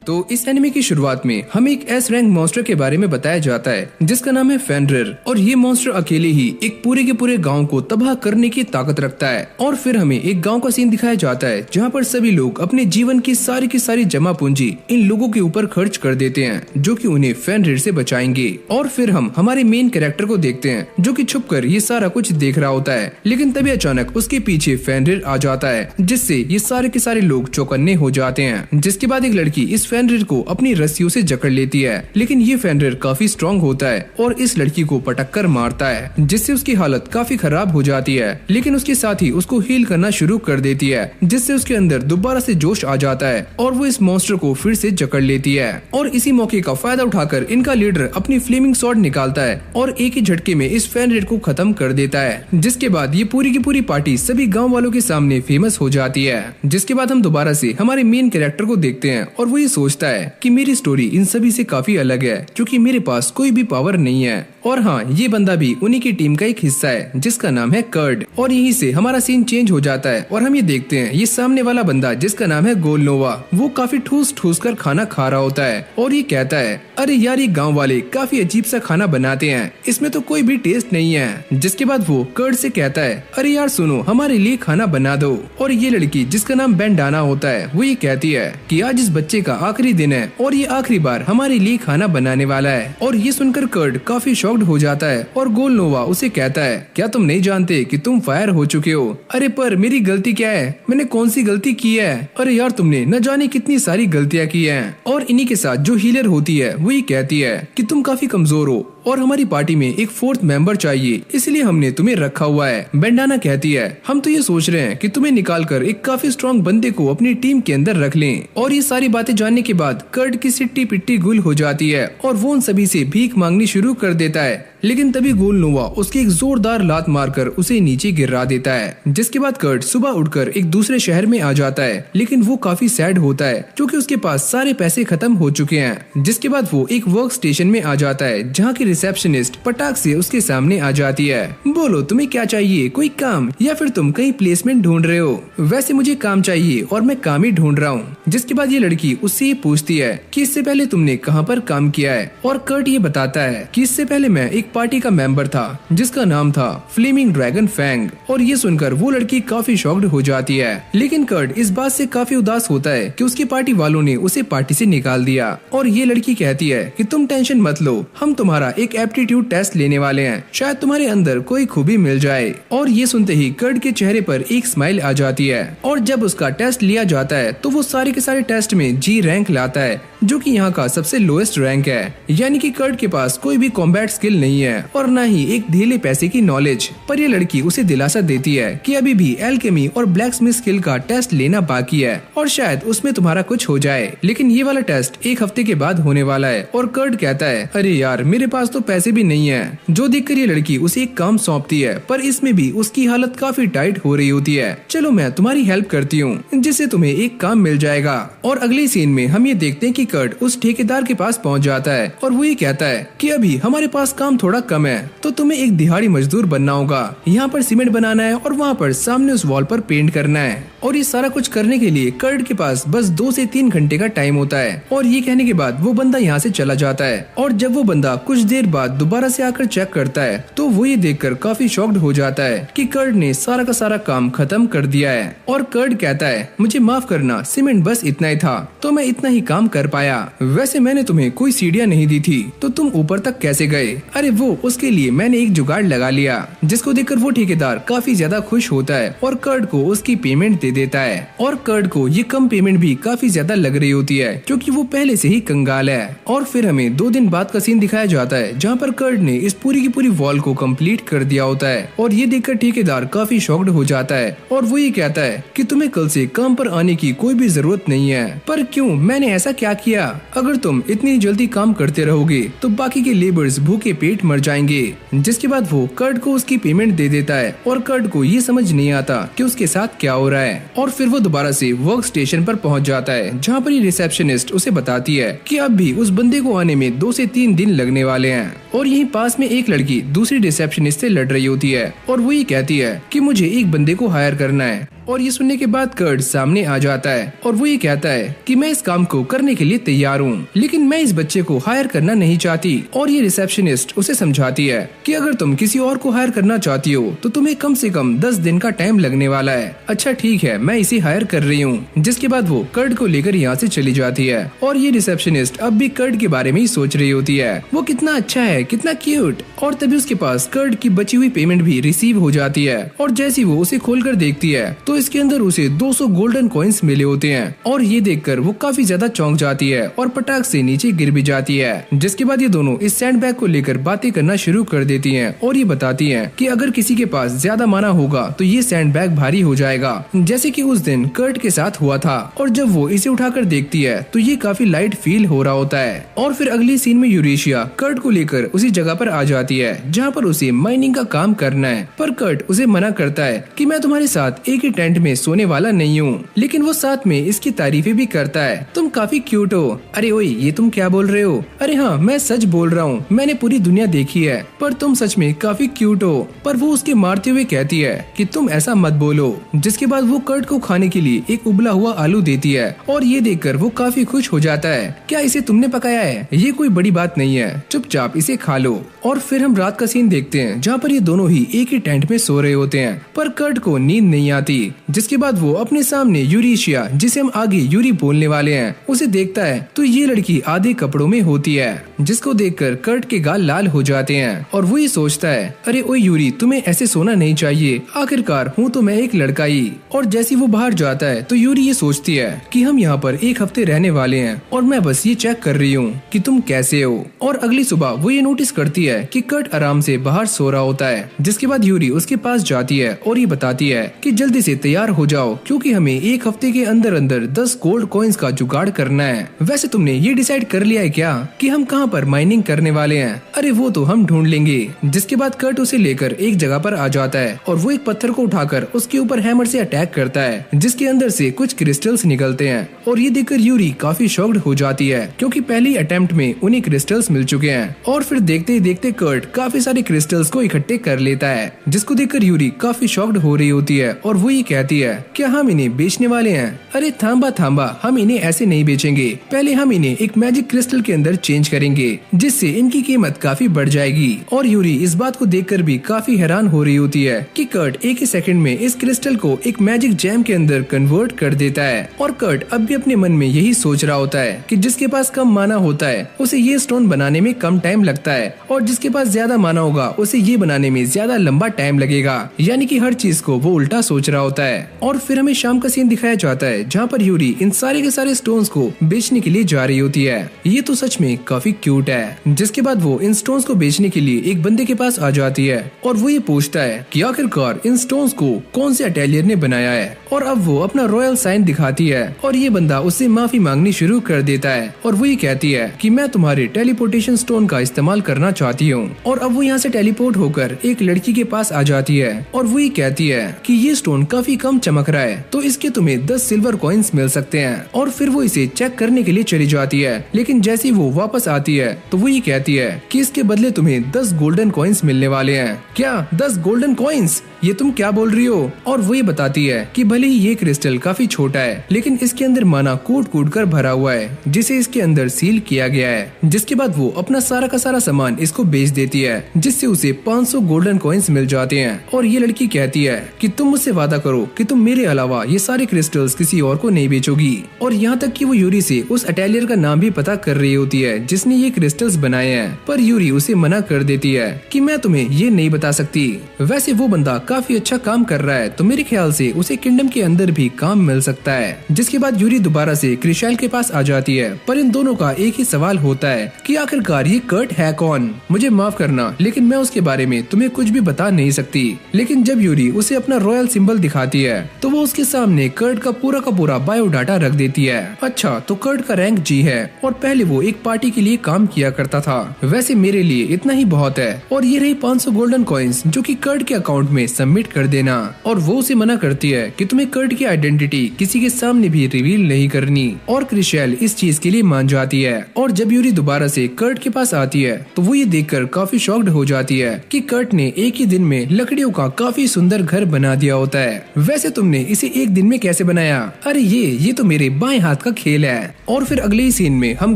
तो इस एनिमे की शुरुआत में हमें एक एस रैंक मॉन्स्टर के बारे में बताया जाता है जिसका नाम है फेनरिर, और ये मॉन्स्टर अकेले ही एक पूरे के पूरे गांव को तबाह करने की ताकत रखता है। और फिर हमें एक गांव का सीन दिखाया जाता है जहां पर सभी लोग अपने जीवन की सारी जमा पूंजी इन लोगों के ऊपर खर्च कर देते हैं जो कि उन्हें फेनरिर से बचाएंगे। और फिर हम हमारे मेन कैरेक्टर को देखते हैं जो कि छुपकर ये सारा कुछ देख रहा होता है, लेकिन तभी अचानक उसके पीछे फेनरिर आ जाता है जिससे ये सारे के सारे लोग चौकन्ने हो जाते हैं। जिसके बाद एक लड़की इस फेनरिर को अपनी रस्सियों से जकड़ लेती है, लेकिन ये फेनरिर काफी स्ट्रॉन्ग होता है और इस लड़की को पटक कर मारता है जिससे उसकी हालत काफी खराब हो जाती है। लेकिन उसके साथ ही उसको हील करना शुरू कर देती है जिससे उसके अंदर दोबारा से जोश आ जाता है और वो इस मॉन्स्टर को फिर से जकड़ लेती है। और इसी मौके का फायदा उठाकर इनका लीडर अपनी फ्लेमिंग स्वॉर्ड निकालता है और एक ही झटके में इस फेनरिर को खत्म कर देता है। जिसके बाद ये पूरी की पूरी पार्टी सभी गाँव वालों के सामने फेमस हो जाती है। जिसके बाद हम दोबारा से हमारे मेन कैरेक्टर को देखते हैं और वो ये सोचता है कि मेरी स्टोरी इन सभी से काफी अलग है क्योंकि मेरे पास कोई भी पावर नहीं है। और हाँ, ये बंदा भी उन्हीं की टीम का एक हिस्सा है जिसका नाम है कर्ड। और यहीं से हमारा सीन चेंज हो जाता है और हम ये देखते हैं ये सामने वाला बंदा जिसका नाम है गोलनोवा, वो काफी ठूस कर खाना खा रहा होता है और ये कहता है, अरे यार ये गाँव वाले काफी अजीब सा खाना बनाते हैं, इसमें तो कोई भी टेस्ट नहीं है। जिसके बाद वो कर्ड से कहता है, अरे यार सुनो, हमारे लिए खाना बना दो। और ये लड़की जिसका नाम बेंडाना होता है वो ये कहती है कि आज इस बच्चे का आखिरी दिन है और ये आखिरी बार हमारे लिए खाना बनाने वाला है। और ये सुनकर कर्ड काफी शॉक्ड हो जाता है और गोलनोवा उसे कहता है, क्या तुम नहीं जानते कि तुम फायर हो चुके हो? अरे पर मेरी गलती क्या है? मैंने कौन सी गलती की है? अरे यार तुमने न जाने कितनी सारी गलतियाँ की हैं। और इन्हीं के साथ जो हीलर होती है वो ये कहती है कि तुम काफी कमजोर हो और हमारी पार्टी में एक फोर्थ मेंबर चाहिए, इसलिए हमने तुम्हें रखा हुआ है। बेंडाना कहती है, हम तो ये सोच रहे हैं कि तुम्हें निकालकर एक काफी स्ट्रॉन्ग बंदे को अपनी टीम के अंदर रख लें। और ये सारी बातें जानने के बाद कर्ड की सिट्टी पिट्टी गुल हो जाती है और वो उन सभी से भीख मांगनी शुरू कर देता है। लेकिन तभी गोलनोवा उसकी एक जोरदार लात मारकर उसे नीचे गिरा देता है। जिसके बाद कर्ड सुबह उठकर एक दूसरे शहर में आ जाता है, लेकिन वो काफी सैड होता है क्योंकि उसके पास सारे पैसे खत्म हो चुके हैं। जिसके बाद वो एक वर्क स्टेशन में आ जाता है जहाँ की रिसेप्शनिस्ट पटाख से उसके सामने आ जाती है। बोलो तुम्हें क्या चाहिए, कोई काम या फिर तुम कहीं प्लेसमेंट ढूंढ रहे हो? वैसे मुझे काम चाहिए और मैं काम ही ढूंढ रहा हूँ। जिसके बाद ये लड़की उससे ये पूछती है कि इससे पहले तुमने कहाँ पर काम किया है? और कर्ट ये बताता है कि इससे पहले मैं एक पार्टी का मेंबर था जिसका नाम था फ्लेमिंग ड्रैगन फैंग। और ये सुनकर वो लड़की काफी शॉक्ड हो जाती है, लेकिन कर्ट इस बात से काफी उदास होता है कि उसकी पार्टी वालों ने उसे पार्टी से निकाल दिया। और ये लड़की कहती है कि तुम टेंशन मत लो, हम तुम्हारा एक एप्टीट्यूड टेस्ट लेने वाले हैं, शायद तुम्हारे अंदर कोई खूबी मिल जाए। और ये सुनते ही कर्ट के चेहरे पर एक स्माइल आ जाती है और जब उसका टेस्ट लिया जाता है तो वो सारे के सारे टेस्ट में जी रैंक लाता है जो कि यहाँ का सबसे लोएस्ट रैंक है। यानी कि कर्ट के पास कोई भी कॉम्बैट स्किल नहीं है और न ही एक ढीले पैसे की नॉलेज। पर ये लड़की उसे दिलासा देती है कि अभी भी एल्केमी और ब्लैक स्मिथ स्किल का टेस्ट लेना बाकी है और शायद उसमें तुम्हारा कुछ हो जाए, लेकिन ये वाला टेस्ट एक हफ्ते के बाद होने वाला है। और कर्ट कहता है, अरे यार मेरे पास तो पैसे भी नहीं है। जो देखकर ये लड़की उसे एक काम सौंपती है, पर इसमें भी उसकी हालत काफी टाइट हो रही होती है। चलो मैं तुम्हारी हेल्प करती हूँ जिससे तुम्हें एक काम मिल जाएगा। और अगले सीन में हम ये देखते हैं कि कर्ट उस ठेकेदार के पास पहुंच जाता है और वो ये कहता है कि अभी हमारे पास काम थोड़ा कम है तो तुम्हें एक दिहाड़ी मजदूर बनना होगा। यहाँ पर सीमेंट बनाना है और वहाँ पर सामने उस वॉल पर पेंट करना है। और ये सारा कुछ करने के लिए कर्ट के पास बस 2 से 3 घंटे का टाइम होता है। और ये कहने के बाद वो बंदा यहाँ से चला जाता है। और जब वो बंदा कुछ देर बाद दोबारा से आकर चेक करता है तो वो ये देखकर काफी शॉक्ड हो जाता है कि कर्ट ने सारा का सारा काम खत्म कर दिया है। और कर्ट कहता है, मुझे माफ करना, सीमेंट बस इतना ही था तो मैं इतना ही काम कर पाया। वैसे मैंने तुम्हें कोई सीढ़ियाँ नहीं दी थी तो तुम ऊपर तक कैसे गए? अरे वो उसके लिए मैंने एक जुगाड़ लगा लिया। जिसको देखकर वो ठेकेदार काफी ज्यादा खुश होता है और कर्ट को उसकी पेमेंट दे देता है। और कर्ट को ये कम पेमेंट भी काफी ज्यादा लग रही होती है क्योंकि वो पहले से ही कंगाल है। और फिर हमें 2 दिन बाद का सीन दिखाया जाता है जहाँ पर कर्ट ने इस पूरी की पूरी वॉल को कंप्लीट कर दिया होता है। और ये देखकर ठेकेदार काफी शॉक्ड हो जाता है और वो ये कहता है कि तुम्हें कल से काम पर आने की कोई भी जरूरत नहीं है। पर क्यों, मैंने ऐसा क्या किया? अगर तुम इतनी जल्दी काम करते रहोगे तो बाकी के लेबर्स भूखे पेट मर जाएंगे। जिसके बाद वो कर्ट को उसकी पेमेंट दे देता है और कर्ट को ये समझ नहीं आता कि उसके साथ क्या हो रहा है। और फिर वो दोबारा से वर्क स्टेशन पर पहुंच जाता है जहाँ पर ये रिसेप्शनिस्ट उसे बताती है कि अब भी उस बंदे को आने में 2 से 3 दिन लगने वाले हैं। और यहीं पास में एक लड़की दूसरी रिसेप्शनिस्ट से लड़ रही होती है और वो ये कहती है कि मुझे एक बंदे को हायर करना है और ये सुनने के बाद कर्ट सामने आ जाता है और वो ये कहता है कि मैं इस काम को करने के लिए तैयार हूँ, लेकिन मैं इस बच्चे को हायर करना नहीं चाहती। और ये रिसेप्शनिस्ट उसे समझाती है कि अगर तुम किसी और को हायर करना चाहती हो तो तुम्हें कम से कम 10 दिन का टाइम लगने वाला है। अच्छा ठीक है, मैं इसे हायर कर रही हूँ। जिसके बाद वो कर्ट को लेकर यहाँ से चली जाती है और ये रिसेप्शनिस्ट अब भी कर्ट के बारे में ही सोच रही होती है, वो कितना अच्छा है, कितना क्यूट। और तभी उसके पास कर्ट की बची हुई पेमेंट भी रिसीव हो जाती है और जैसी वो उसे खोलकर देखती है तो इसके अंदर उसे 200 गोल्डन कॉइन्स मिले होते हैं। और ये देखकर वो काफी ज्यादा चौंक जाती है और पटाख से नीचे गिर भी जाती है। जिसके बाद ये दोनों इस सैंडबैग को लेकर बातें करना शुरू कर देती हैं और ये बताती हैं कि अगर किसी के पास ज्यादा माना होगा तो ये सैंडबैग भारी हो जाएगा, जैसे कि उस दिन कर्ट के साथ हुआ था। और जब वो इसे उठाकर देखती है तो ये काफी लाइट फील हो रहा होता है। और फिर अगली सीन में यूरेशिया कर्ट को लेकर उसी जगह पर आ जाती है जहाँ पर उसे माइनिंग का काम करना है, पर कर्ट उसे मना करता है कि मैं तुम्हारे साथ एक ही टेंट में सोने वाला नहीं हूँ। लेकिन वो साथ में इसकी तारीफें भी करता है, तुम काफी क्यूट हो। अरे ओए, ये तुम क्या बोल रहे हो? अरे हाँ, मैं सच बोल रहा हूँ, मैंने पूरी दुनिया देखी है, पर तुम सच में काफी क्यूट हो। पर वो उसके मारते हुए कहती है कि तुम ऐसा मत बोलो। जिसके बाद वो कर्ट को खाने के लिए एक उबला हुआ आलू देती है और ये देखकर वो काफी खुश हो जाता है। क्या इसे तुमने पकाया है? ये कोई बड़ी बात नहीं है, चुपचाप इसे खा लो। और फिर हम रात का सीन देखते हैं जहाँ पर ये दोनों ही एक ही टेंट में सो रहे होते हैं, पर कर्ट को नींद नहीं आती। जिसके बाद वो अपने सामने यूरेशिया, जिसे हम आगे यूरी बोलने वाले हैं, उसे देखता है तो ये लड़की आधे कपड़ों में होती है, जिसको देखकर कर्ट के गाल लाल हो जाते हैं और वो ये सोचता है अरे ओ यूरी, तुम्हें ऐसे सोना नहीं चाहिए, आखिरकार हूँ तो मैं एक लड़का ही। और जैसे वो बाहर जाता है तो यूरी ये सोचती है कि हम यहाँ पर एक हफ्ते रहने वाले हैं और मैं बस ये चेक कर रही हूँ कि तुम कैसे हो। और अगली सुबह वो ये नोटिस करती है कि कर्ट आराम से बाहर सो रहा होता है। जिसके बाद यूरी उसके पास जाती है और ये बताती है कि जल्दी से तैयार हो जाओ क्योंकि हमें एक हफ्ते के अंदर अंदर 10 गोल्ड कॉइन्स का जुगाड़ करना है। वैसे तुमने ये डिसाइड कर लिया है क्या कि हम कहाँ पर माइनिंग करने वाले हैं? अरे वो तो हम ढूंढ लेंगे। जिसके बाद कर्ट उसे लेकर एक जगह पर आ जाता है और वो एक पत्थर को उठाकर उसके ऊपर हैमर से अटैक करता है, जिसके अंदर से कुछ क्रिस्टल्स निकलते हैं। और ये देखकर यूरी काफी शॉक्ड हो जाती है क्योंकि पहली अटेम्प्ट में उन्हें क्रिस्टल्स मिल चुके हैं। और फिर देखते ही देखते कर्ट काफी सारे क्रिस्टल्स को इकट्ठे कर लेता है, जिसको देखकर यूरी काफी शॉक्ड हो रही होती है और वो ये कहती है क्या हम इन्हें बेचने वाले हैं? अरे थांबा थांबा, हम इन्हें ऐसे नहीं बेचेंगे, पहले हम इन्हें एक मैजिक क्रिस्टल के अंदर चेंज करेंगे जिससे इनकी कीमत काफी बढ़ जाएगी। और यूरी इस बात को देखकर भी काफी हैरान हो रही होती है कि कर्ट एक ही सेकंड में इस क्रिस्टल को एक मैजिक जैम के अंदर कन्वर्ट कर देता है। और कर्ट अब भी अपने मन में यही सोच रहा होता है कि जिसके पास कम माना होता है उसे ये स्टोन बनाने में कम टाइम लगता है और जिसके पास ज्यादा माना होगा उसे ये बनाने में ज्यादा लंबा टाइम लगेगा। यानी कि हर चीज को वो उल्टा सोच रहा होता है। और फिर हमें शाम का सीन दिखाया जाता है जहाँ पर यूरी इन सारे के सारे स्टोन्स को बेचने के लिए जा रही होती है। ये तो सच में काफी क्यूट है। जिसके बाद वो इन स्टोन्स को बेचने के लिए एक बंदे के पास आ जाती है और वो ये पूछता है कि आखिरकार इन स्टोन्स को कौन से अटेलियर ने बनाया है। और अब वो अपना रॉयल साइन दिखाती है और ये बंदा उससे माफी मांगनी शुरू कर देता है और वो ये कहती है कि मैं तुम्हारे टेलीपोर्टेशन स्टोन का इस्तेमाल करना चाहती हूँ। और अब वो यहाँ से टेलीपोर्ट होकर एक लड़की के पास आ जाती है और वो ये कहती है कि ये स्टोन काफी कम चमक रहा है तो इसके तुम्हें 10 सिल्वर कॉइन्स मिल सकते हैं। और फिर वो इसे चेक करने के लिए चली जाती है, लेकिन जैसे वो वापस आती है तो वो ये कहती है कि इसके बदले तुम्हें 10 गोल्डन कॉइन्स मिलने वाले हैं। क्या 10 गोल्डन कॉइन्स? ये तुम क्या बोल रही हो? और वो ये बताती है कि भले ही ये क्रिस्टल काफी छोटा है लेकिन इसके अंदर माना कूट कूट कर भरा हुआ है जिसे इसके अंदर सील किया गया है। जिसके बाद वो अपना सारा का सारा सामान इसको बेच देती है जिससे उसे 500 गोल्डन कॉइन्स मिल जाते हैं। और ये लड़की कहती है कि तुम मुझसे वादा करो कि तुम मेरे अलावा ये सारे क्रिस्टल्स किसी और को नहीं बेचोगी। और यहाँ तक कि वो यूरी से उस अटेलियर का नाम भी पता कर रही होती है जिसने ये क्रिस्टल्स बनाए हैं, पर यूरी उसे मना कर देती है कि मैं तुम्हें ये नहीं बता सकती। वैसे वो बंदा काफी अच्छा काम कर रहा है तो मेरे ख्याल से उसे किंगडम के अंदर भी काम मिल सकता है। जिसके बाद यूरी दोबारा से क्रिशाइल के पास आ जाती है, पर इन दोनों का एक ही सवाल होता है कि आखिरकार ये कर्ट है कौन? मुझे माफ करना लेकिन मैं उसके बारे में तुम्हें कुछ भी बता नहीं सकती। लेकिन जब यूरी उसे अपना रॉयल सिंबल दिखाती है तो वो उसके सामने कर्ट का पूरा बायोडाटा रख देती है। अच्छा, तो कर्ट का रैंक जी है और पहले वो एक पार्टी के लिए काम किया करता था। वैसे मेरे लिए इतना ही बहुत है। और ये रही 500 गोल्डन कॉइन्स जो कि कर्ट के अकाउंट में सबमिट कर देना। और वो उसे मना करती है कि तुम्हें कर्ट की आइडेंटिटी किसी के सामने भी रिवील नहीं करनी। और क्रिशेल इस चीज के लिए मान जाती है। और जब यूरी दोबारा से कर्ट के पास आती है तो वो ये देखकर काफी शॉक्ड हो जाती है कि कर्ट ने एक ही दिन में लकड़ियों का काफी सुंदर घर बना दिया होता है। वैसे तुमने इसे एक दिन में कैसे बनाया? अरे ये तो मेरे बाएं हाथ का खेल है। और फिर अगले ही सीन में हम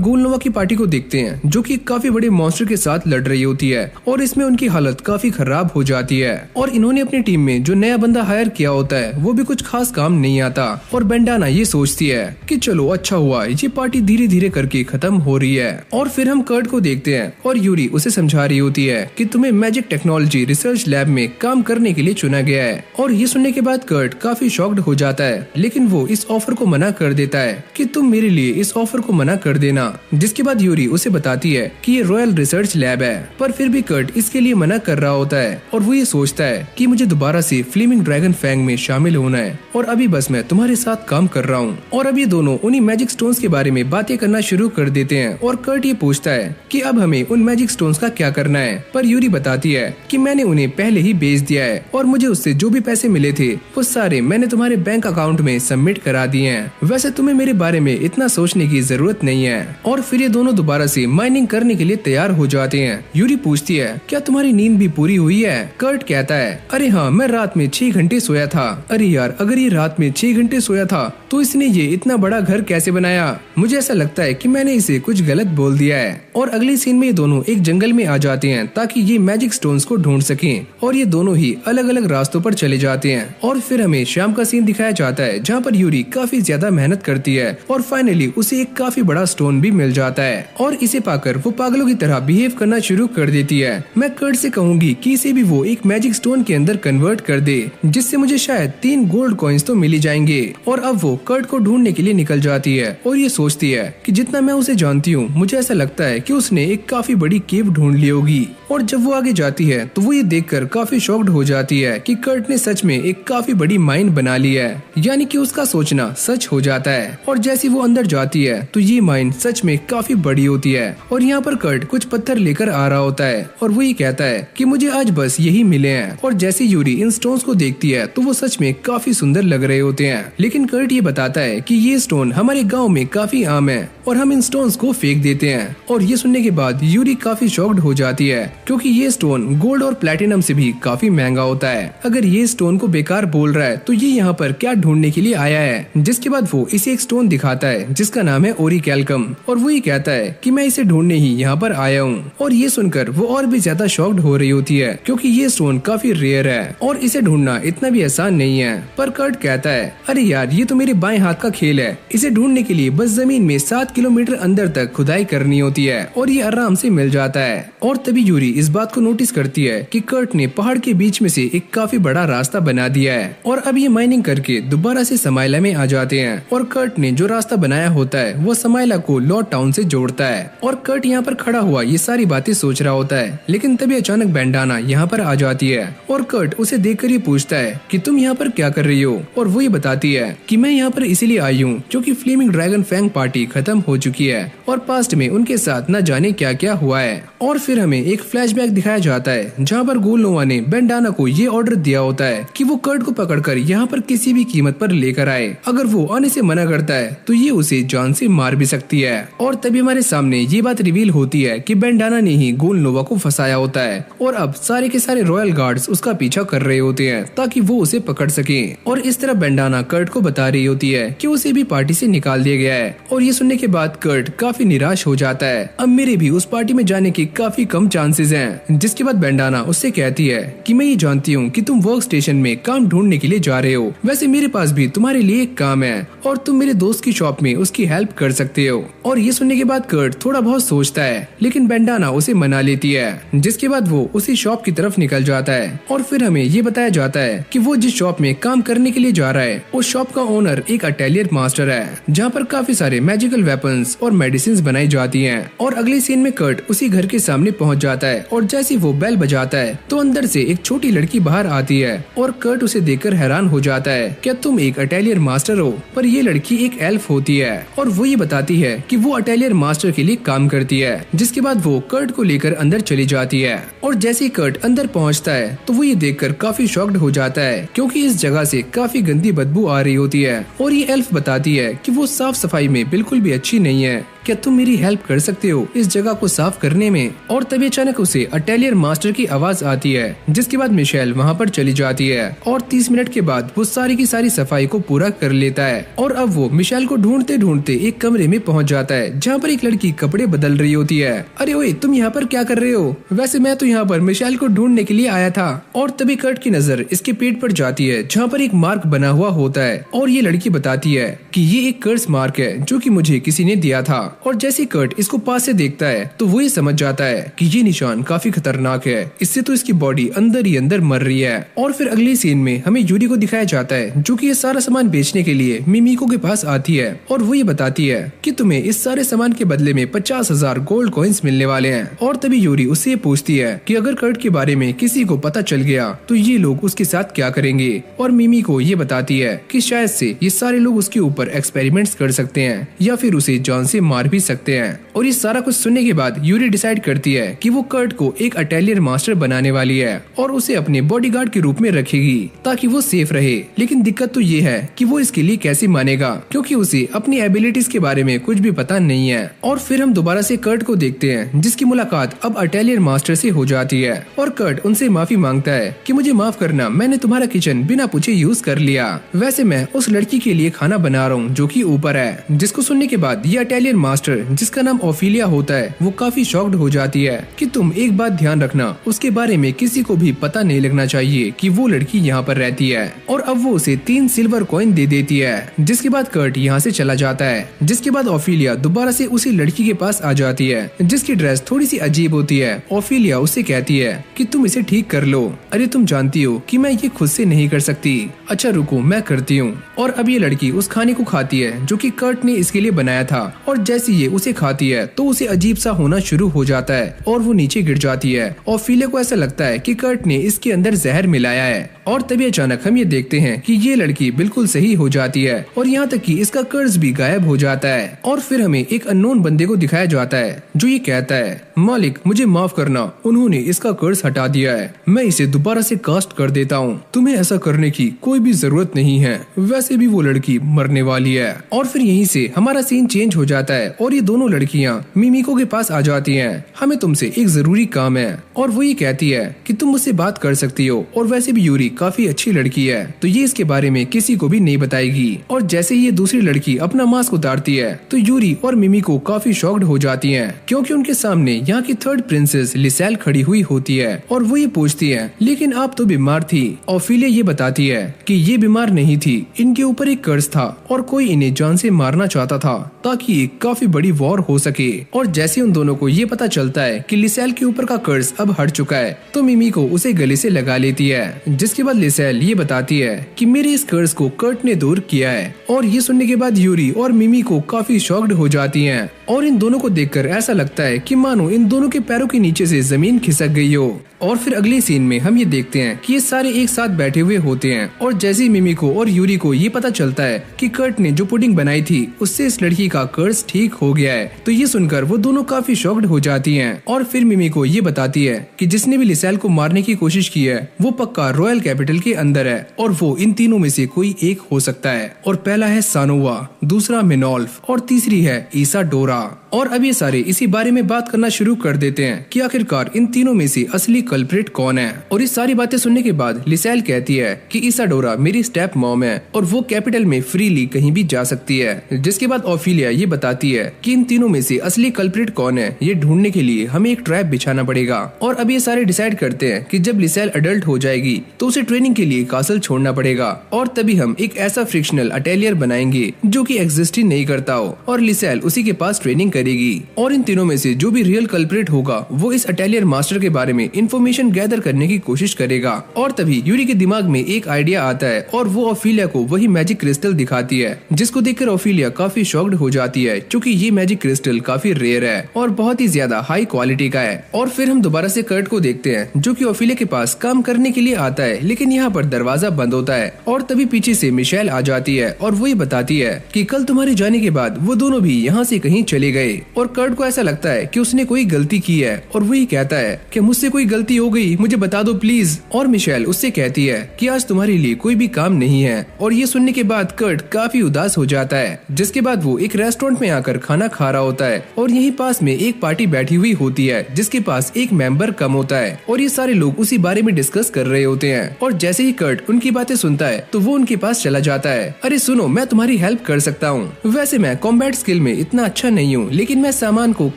गूलनोवा की पार्टी को देखते हैं, जो कि काफी बड़े मॉन्स्टर के साथ लड़ रही होती है और इसमें उनकी हालत काफी खराब हो जाती है। और इन्होंने अपनी टीम में जो नया बंदा हायर किया होता है वो भी कुछ खास काम नहीं आता। और बेंडाना ये सोचती है कि चलो अच्छा हुआ ये पार्टी धीरे धीरे करके खत्म हो रही है। और फिर हम कर्ट को देखते हैं और यूरी उसे समझा रही होती है कि तुम्हें मैजिक टेक्नोलॉजी रिसर्च लैब में काम करने के लिए चुना गया है। और ये सुनने के बाद कर्ट काफी शॉक्ड हो जाता है, लेकिन वो इस ऑफर को मना कर देता है कि तुम मेरे लिए इस ऑफर को मना कर देना। जिसके बाद यूरी उसे बताती है कि ये रॉयल रिसर्च लैब है, पर फिर भी कर्ट इसके लिए मना कर रहा होता है। और वो ये सोचता है कि मुझे दोबारा से फ्लेमिंग ड्रैगन फैंग में शामिल होना है और अभी बस मैं तुम्हारे साथ काम कर रहा हूँ। और अब ये दोनों उन्हीं मैजिक स्टोन्स के बारे में बातें करना शुरू कर देते हैं और कर्ट ये पूछता है कि अब हमें उन मैजिक स्टोन्स का क्या करना है। पर यूरी बताती है कि मैंने उन्हें पहले ही बेच दिया है और मुझे उससे जो भी पैसे मिले थे वो सारे मैंने तुम्हारे बैंक अकाउंट में सबमिट करा दिए हैं। वैसे तुम्हें मेरे बारे में इतना सोचने की जरूरत नहीं है। और फिर ये दोनों दोबारा से माइनिंग करने के लिए तैयार हो जाते हैं। यूरी पूछती है क्या तुम्हारी नींद भी पूरी हुई है? कर्ट कहता है अरे हाँ, मैं रात में 6 घंटे सोया था। अरे यार, अगर ये रात में 6 घंटे सोया था तो इसने ये इतना बड़ा घर कैसे बनाया? मुझे ऐसा लगता है कि मैंने इसे कुछ गलत बोल दिया है। और अगले सीन में ये दोनों एक जंगल में आ जाते हैं ताकि ये मैजिक स्टोन्स को ढूंढ सकें। और ये दोनों ही अलग अलग रास्तों पर चले जाते हैं। और फिर हमें शाम का सीन दिखाया जाता है जहाँ पर यूरी काफी ज्यादा मेहनत करती है और फाइनली उसे एक काफी बड़ा स्टोन भी मिल जाता है। और इसे पाकर वो पागलों की तरह बिहेव करना शुरू कर देती है। मैं कर्ट से कहूंगी कि इसे भी वो एक मैजिक स्टोन के अंदर कन्वर्ट कर दे, जिससे मुझे शायद 3 गोल्ड कॉइन्स तो मिल ही जाएंगे। और अब वो कर्ट को ढूंढने के लिए निकल जाती है और ये सोचती है कि जितना मैं उसे जानती हूँ मुझे ऐसा लगता है कि उसने एक काफी बड़ी केव ढूंढ ली होगी। और जब वो आगे जाती है तो वो ये देखकर काफी शॉक्ड हो जाती है कि कर्ट ने सच में एक काफी बड़ी माइन बना ली है, यानी कि उसका सोचना सच हो जाता है। और जैसे वो अंदर जाती है तो ये माइन सच में काफी बड़ी होती है। और यहाँ पर कर्ट कुछ पत्थर लेकर आ रहा होता है और वो ये कहता है कि मुझे आज बस यही मिले हैं। और जैसे यूरी इन स्टोन्स को देखती है तो वो सच में काफी सुंदर लग रहे होते हैं, लेकिन कर्ट ये बताता है कि ये स्टोन हमारे गाँव में काफी आम है और हम इन स्टोन्स को फेंक देते हैं। और ये सुनने के बाद यूरी काफी शॉक्ड हो जाती है, क्योंकि ये स्टोन गोल्ड और प्लैटिनम से भी काफी महंगा होता है। अगर ये स्टोन को बेकार बोल रहा है तो ये यहाँ पर क्या ढूंढने के लिए आया है? जिसके बाद वो इसे एक स्टोन दिखाता है जिसका नाम है ओरिकैल्कम। और वो ये कहता है कि मैं इसे ढूंढने ही यहाँ पर आया हूँ। और ये सुनकर वो और भी ज्यादा शॉक्ड हो रही होती है, क्योंकि ये स्टोन काफी रेयर है और इसे ढूंढना इतना भी आसान नहीं है। पर कर्ट कहता है अरे यार, ये तो मेरे बाएं हाथ का खेल है। इसे ढूंढने के लिए बस जमीन में 7 किलोमीटर अंदर तक खुदाई करनी होती है और ये आराम से मिल जाता है। और तभी यूरी इस बात को नोटिस करती है कि कर्ट ने पहाड़ के बीच में से एक काफी बड़ा रास्ता बना दिया है। और अब ये माइनिंग करके दोबारा से समाइला में आ जाते हैं। और कर्ट ने जो रास्ता बनाया होता है वो समाइला को लॉर्ड टाउन से जोड़ता है। और कर्ट यहाँ पर खड़ा हुआ ये सारी बातें सोच रहा होता है, लेकिन तभी अचानक बेंडाना यहाँ पर आ जाती है और कर्ट उसे देखकर ये पूछता है कि तुम यहाँ पर क्या कर रही हो? और वो ये बताती है कि मैं यहाँ पर इसीलिए आई हूँ क्योंकि फ्लेमिंग ड्रैगन फैंग पार्टी खत्म हो चुकी है और पास्ट में उनके साथ न जाने क्या क्या हुआ है। और फिर हमें एक फ्लैशबैक दिखाया जाता है जहाँ पर गूलनोवा ने बेंडाना को ये ऑर्डर दिया होता है कि वो कर्ट को पकड़कर यहाँ पर किसी भी कीमत पर लेकर आए। अगर वो आने से मना करता है तो ये उसे जान से मार भी सकती है। और तभी हमारे सामने ये बात रिवील होती है कि बेंडाना ने ही गूलनोवा को फंसाया होता है और अब सारे के सारे रॉयल गार्ड्स उसका पीछा कर रहे होते हैं ताकि वो उसे पकड़ सके। और इस तरह बेंडाना कर्ट को बता रही होती है कि उसे भी पार्टी से निकाल दिया गया है। और ये सुनने के बाद कर्ट काफी निराश हो जाता है। अब मेरे भी उस पार्टी में जाने के काफी कम चांसेस हैं। जिसके बाद बेंडाना उससे कहती है कि मैं ये जानती हूँ कि तुम वर्क स्टेशन में काम ढूंढने के लिए जा रहे हो, वैसे मेरे पास भी तुम्हारे लिए एक काम है और तुम मेरे दोस्त की शॉप में उसकी हेल्प कर सकते हो। और ये सुनने के बाद कर्ट थोड़ा बहुत सोचता है, लेकिन बेंडाना उसे मना लेती है। जिसके बाद वो उसी शॉप की तरफ निकल जाता है। और फिर हमें ये बताया जाता है कि वो जिस शॉप में काम करने के लिए जा रहा है उस शॉप का ओनर अंदर एक अटेलियर मास्टर है जहाँ पर काफी सारे मैजिकल वेपन्स और मेडिसिन बनाई जाती हैं। और अगले सीन में कर्ट उसी घर के सामने पहुँच जाता है और जैसे वो बेल बजाता है तो अंदर से एक छोटी लड़की बाहर आती है और कर्ट उसे देखकर हैरान हो जाता है, क्या तुम एक अटेलियर मास्टर हो? पर ये लड़की एक एल्फ होती है और वो ये बताती है कि वो अटेलियर मास्टर के लिए काम करती है। जिसके बाद वो कर्ट को लेकर अंदर चली जाती है और जैसे ही कर्ट अंदर पहुंचता है तो वो ये देखकर काफी शॉक्ड हो जाता है क्योंकि इस जगह से काफी गंदी बदबू आ रही होती है। और ये एल्फ बताती है कि वो साफ सफाई में बिल्कुल भी अच्छी नहीं है, क्या तुम मेरी हेल्प कर सकते हो इस जगह को साफ करने में? और तभी अचानक उसे अटेलियर मास्टर की आवाज आती है। जिसके बाद मिशेल वहाँ पर चली जाती है और 30 मिनट के बाद वो सारी की सारी सफाई को पूरा कर लेता है। और अब वो मिशेल को ढूंढते ढूंढते एक कमरे में पहुँच जाता है जहाँ पर एक लड़की कपड़े बदल रही होती है। अरे ओए, तुम यहाँ पर क्या कर रहे हो? वैसे मैं तो यहाँ पर मिशेल को ढूंढने के लिए आया था। और तभी कर्ट की नजर इसके पेट पर जाती है जहाँ पर एक मार्क बना हुआ होता है और ये लड़की बताती है कि ये एक कर्स मार्क है जो कि मुझे किसी ने दिया था। और जैसे कर्ट इसको पास से देखता है तो वो ये समझ जाता है कि ये निशान काफी खतरनाक है, इससे तो इसकी बॉडी अंदर ही अंदर मर रही है। और फिर अगले सीन में हमें यूरी को दिखाया जाता है जो कि ये सारा सामान बेचने के लिए मिमिको के पास आती है और वो ये बताती है कि तुम्हें इस सारे सामान के बदले में 50,000 गोल्ड कॉइन्स मिलने वाले हैं। और तभी यूरी उससे पूछती है कि अगर कर्ट के बारे में किसी को पता चल गया तो ये लोग उसके साथ क्या करेंगे? और मिमिको ये बताती है कि शायद से ये सारे लोग उसके ऊपर एक्सपेरिमेंट्स कर सकते हैं या फिर उसे जान से मार भी सकते हैं। और ये सारा कुछ सुनने के बाद यूरी डिसाइड करती है कि वो कर्ट को एक अटेलियर मास्टर बनाने वाली है और उसे अपने बॉडीगार्ड के रूप में रखेगी ताकि वो सेफ रहे। लेकिन दिक्कत तो ये है कि वो इसके लिए कैसे मानेगा क्योंकि उसे अपनी एबिलिटीज के बारे में कुछ भी पता नहीं है। और फिर हम दोबारा से कर्ट को देखते हैं जिसकी मुलाकात अब अटेलियर मास्टर से हो जाती है और कर्ट उनसे माफी मांगता है कि मुझे माफ करना, मैंने तुम्हारा किचन बिना पूछे यूज कर लिया। वैसे मैं उस लड़की के लिए खाना बना रहा हूँ जो कि ऊपर है। जिसको सुनने के बाद ये अटेलियर मास्टर जिसका नाम ओफिलिया होता है वो काफी शॉक्ड हो जाती है कि तुम एक बात ध्यान रखना, उसके बारे में किसी को भी पता नहीं लगना चाहिए कि वो लड़की यहाँ पर रहती है। और अब वो उसे 3 सिल्वर कॉइन दे देती है। जिसके बाद कर्ट यहाँ से चला जाता है। जिसके बाद ओफिलिया दोबारा से उसी लड़की के पास आ जाती है जिसकी ड्रेस थोड़ी सी अजीब होती है। ओफिलिया उससे कहती है कि तुम इसे ठीक कर लो। अरे तुम जानती हो कि मैं ये खुद से नहीं कर सकती। अच्छा रुको, मैं करती हूँ। और अब ये लड़की उस खाने को खाती है जो कि कर्ट ने इसके लिए बनाया था और जैसे ये उसे खाती है तो उसे अजीब सा होना शुरू हो जाता है और वो नीचे गिर जाती है। और ओफिलिया को ऐसा लगता है कि कर्ट ने इसके अंदर जहर मिलाया है। और तभी अचानक हम ये देखते हैं कि ये लड़की बिल्कुल सही हो जाती है और यहाँ तक कि इसका कर्ज भी गायब हो जाता है। और फिर हमें एक अननोन बंदे को दिखाया जाता है जो ये कहता है, मालिक मुझे माफ करना, उन्होंने इसका कर्ज हटा दिया है, मैं इसे दोबारा से कास्ट कर देता हूँ, तुम्हें ऐसा करने की कोई भी जरूरत नहीं है, वैसे भी वो लड़की मरने वाली है। और फिर यहीं से हमारा सीन चेंज हो जाता है और ये दोनों लड़कियाँ मिमिको के पास आ जाती हैं। हमें तुमसे एक जरूरी काम है। और वो ये कहती है कि तुम मुझसे बात कर सकती हो और वैसे भी यूरी काफी अच्छी लड़की है तो ये इसके बारे में किसी को भी नहीं बताएगी। और जैसे ये दूसरी लड़की अपना मास्क उतारती है तो यूरी और मिमिको काफी शॉक्ड हो जाती हैं क्योंकि उनके सामने यहाँ की थर्ड प्रिंसेस लिसेल खड़ी हुई होती है। और वो ये पूछती है, लेकिन आप तो बीमार थी। ओफिलिया ये बताती है कि ये बीमार नहीं थी, इनके ऊपर एक कर्ज था और कोई इन्हें जान से मारना चाहता था ताकि एक काफी बड़ी वॉर हो सके। और जैसे उन दोनों को ये पता चलता है कि लिसेल के ऊपर का कर्ज अब हट चुका है तो मिमिको उसे गले से लगा लेती है। जिसके बाद लिसेल ये बताती है कि मेरे इस कर्ज को कर्ट ने दूर किया है। और ये सुनने के बाद यूरी और मिमिको काफी शॉक्ड हो जाती हैं और इन दोनों को देखकर ऐसा लगता है कि मानो इन दोनों के पैरों के नीचे से जमीन खिसक गई हो। और फिर अगले सीन में हम ये देखते हैं कि ये सारे एक साथ बैठे हुए होते हैं और जैसे ही मिमिको और यूरी को ये पता चलता है कि कर्ट ने जो पुडिंग बनाई थी उससे इस लड़की का कर्ज ठीक हो गया है तो ये सुनकर वो दोनों काफी शॉक्ड हो जाती हैं। और फिर मिमिको ये बताती है कि जिसने भी लिसेल को मारने की कोशिश की है वो पक्का रॉयल कैपिटल के अंदर है और वो इन तीनों में से कोई एक हो सकता है। और पहला है सानोवा, दूसरा मिनोल्फ और तीसरी है ईसाडोरा। और अब ये सारे इसी बारे में बात करना शुरू कर देते हैं कि आखिरकार इन तीनों में से असली कल्प्रिट कौन है। और ये सारी बातें सुनने के बाद लिसेल कहती है कि ईसाडोरा मेरी स्टेप मॉम है और वो कैपिटल में फ्रीली कहीं भी जा सकती है। जिसके बाद ओफिलिया ये बताती है कि इन तीनों में से असली कल्प्रिट कौन है ये ढूंढने के लिए हमें एक ट्रैप बिछाना पड़ेगा। और अब ये सारे डिसाइड करते हैं कि जब लिसेल अडल्ट हो जाएगी तो उसे ट्रेनिंग के लिए कासल छोड़ना पड़ेगा और तभी हम एक ऐसा फ्रिक्शनल अटेलियर बनाएंगे जो कि एग्जिस्ट ही नहीं करता हो और लिसेल उसी के पास ट्रेनिंग करेगी और इन तीनों में से जो भी रियल कल्प्रिट होगा वो इस अटेलियर मास्टर के बारे में इंफॉर्मेशन गैदर करने की कोशिश करेगा। और तभी यूरी के दिमाग में एक आइडिया आता है और वो ओफिलिया को वही मैजिक क्रिस्टल दिखाती है, जिसको देखकर ओफिलिया काफी शॉक्ड हो जाती है क्योंकि ये मैजिक क्रिस्टल काफी रेयर है और बहुत ही ज्यादा हाई क्वालिटी का है। और फिर हम दोबारा से कर्ट को देखते हैं जो कि ओफिलिया के पास काम करने के लिए आता है, लेकिन यहाँ पर दरवाजा बंद होता है और तभी पीछे से मिशेल आ जाती है और वो ये बताती है कि कल तुम्हारे जाने के बाद वो दोनों भी यहाँ से कहीं चले गए। और कर्ट को ऐसा लगता है कि उसने कोई गलती की है और वो ही कहता है कि मुझसे कोई गलती हो गई, मुझे बता दो प्लीज। और मिशेल उससे कहती है कि आज तुम्हारे लिए कोई भी काम नहीं है। और ये सुनने के बाद कर्ट काफी उदास हो जाता है, जिसके बाद वो एक रेस्टोरेंट में आकर खाना खा रहा होता है और यहीं पास में एक पार्टी बैठी हुई होती है जिसके पास एक मेंबर कम होता है और ये सारे लोग उसी बारे में डिस्कस कर रहे होते हैं। और जैसे ही कर्ट उनकी बातें सुनता है तो वो उनके पास चला जाता है। अरे सुनो, मैं तुम्हारी हेल्प कर सकता हूँ। वैसे मैं कॉम्बैट स्किल में इतना अच्छा नहीं हूँ, लेकिन मैं सामान को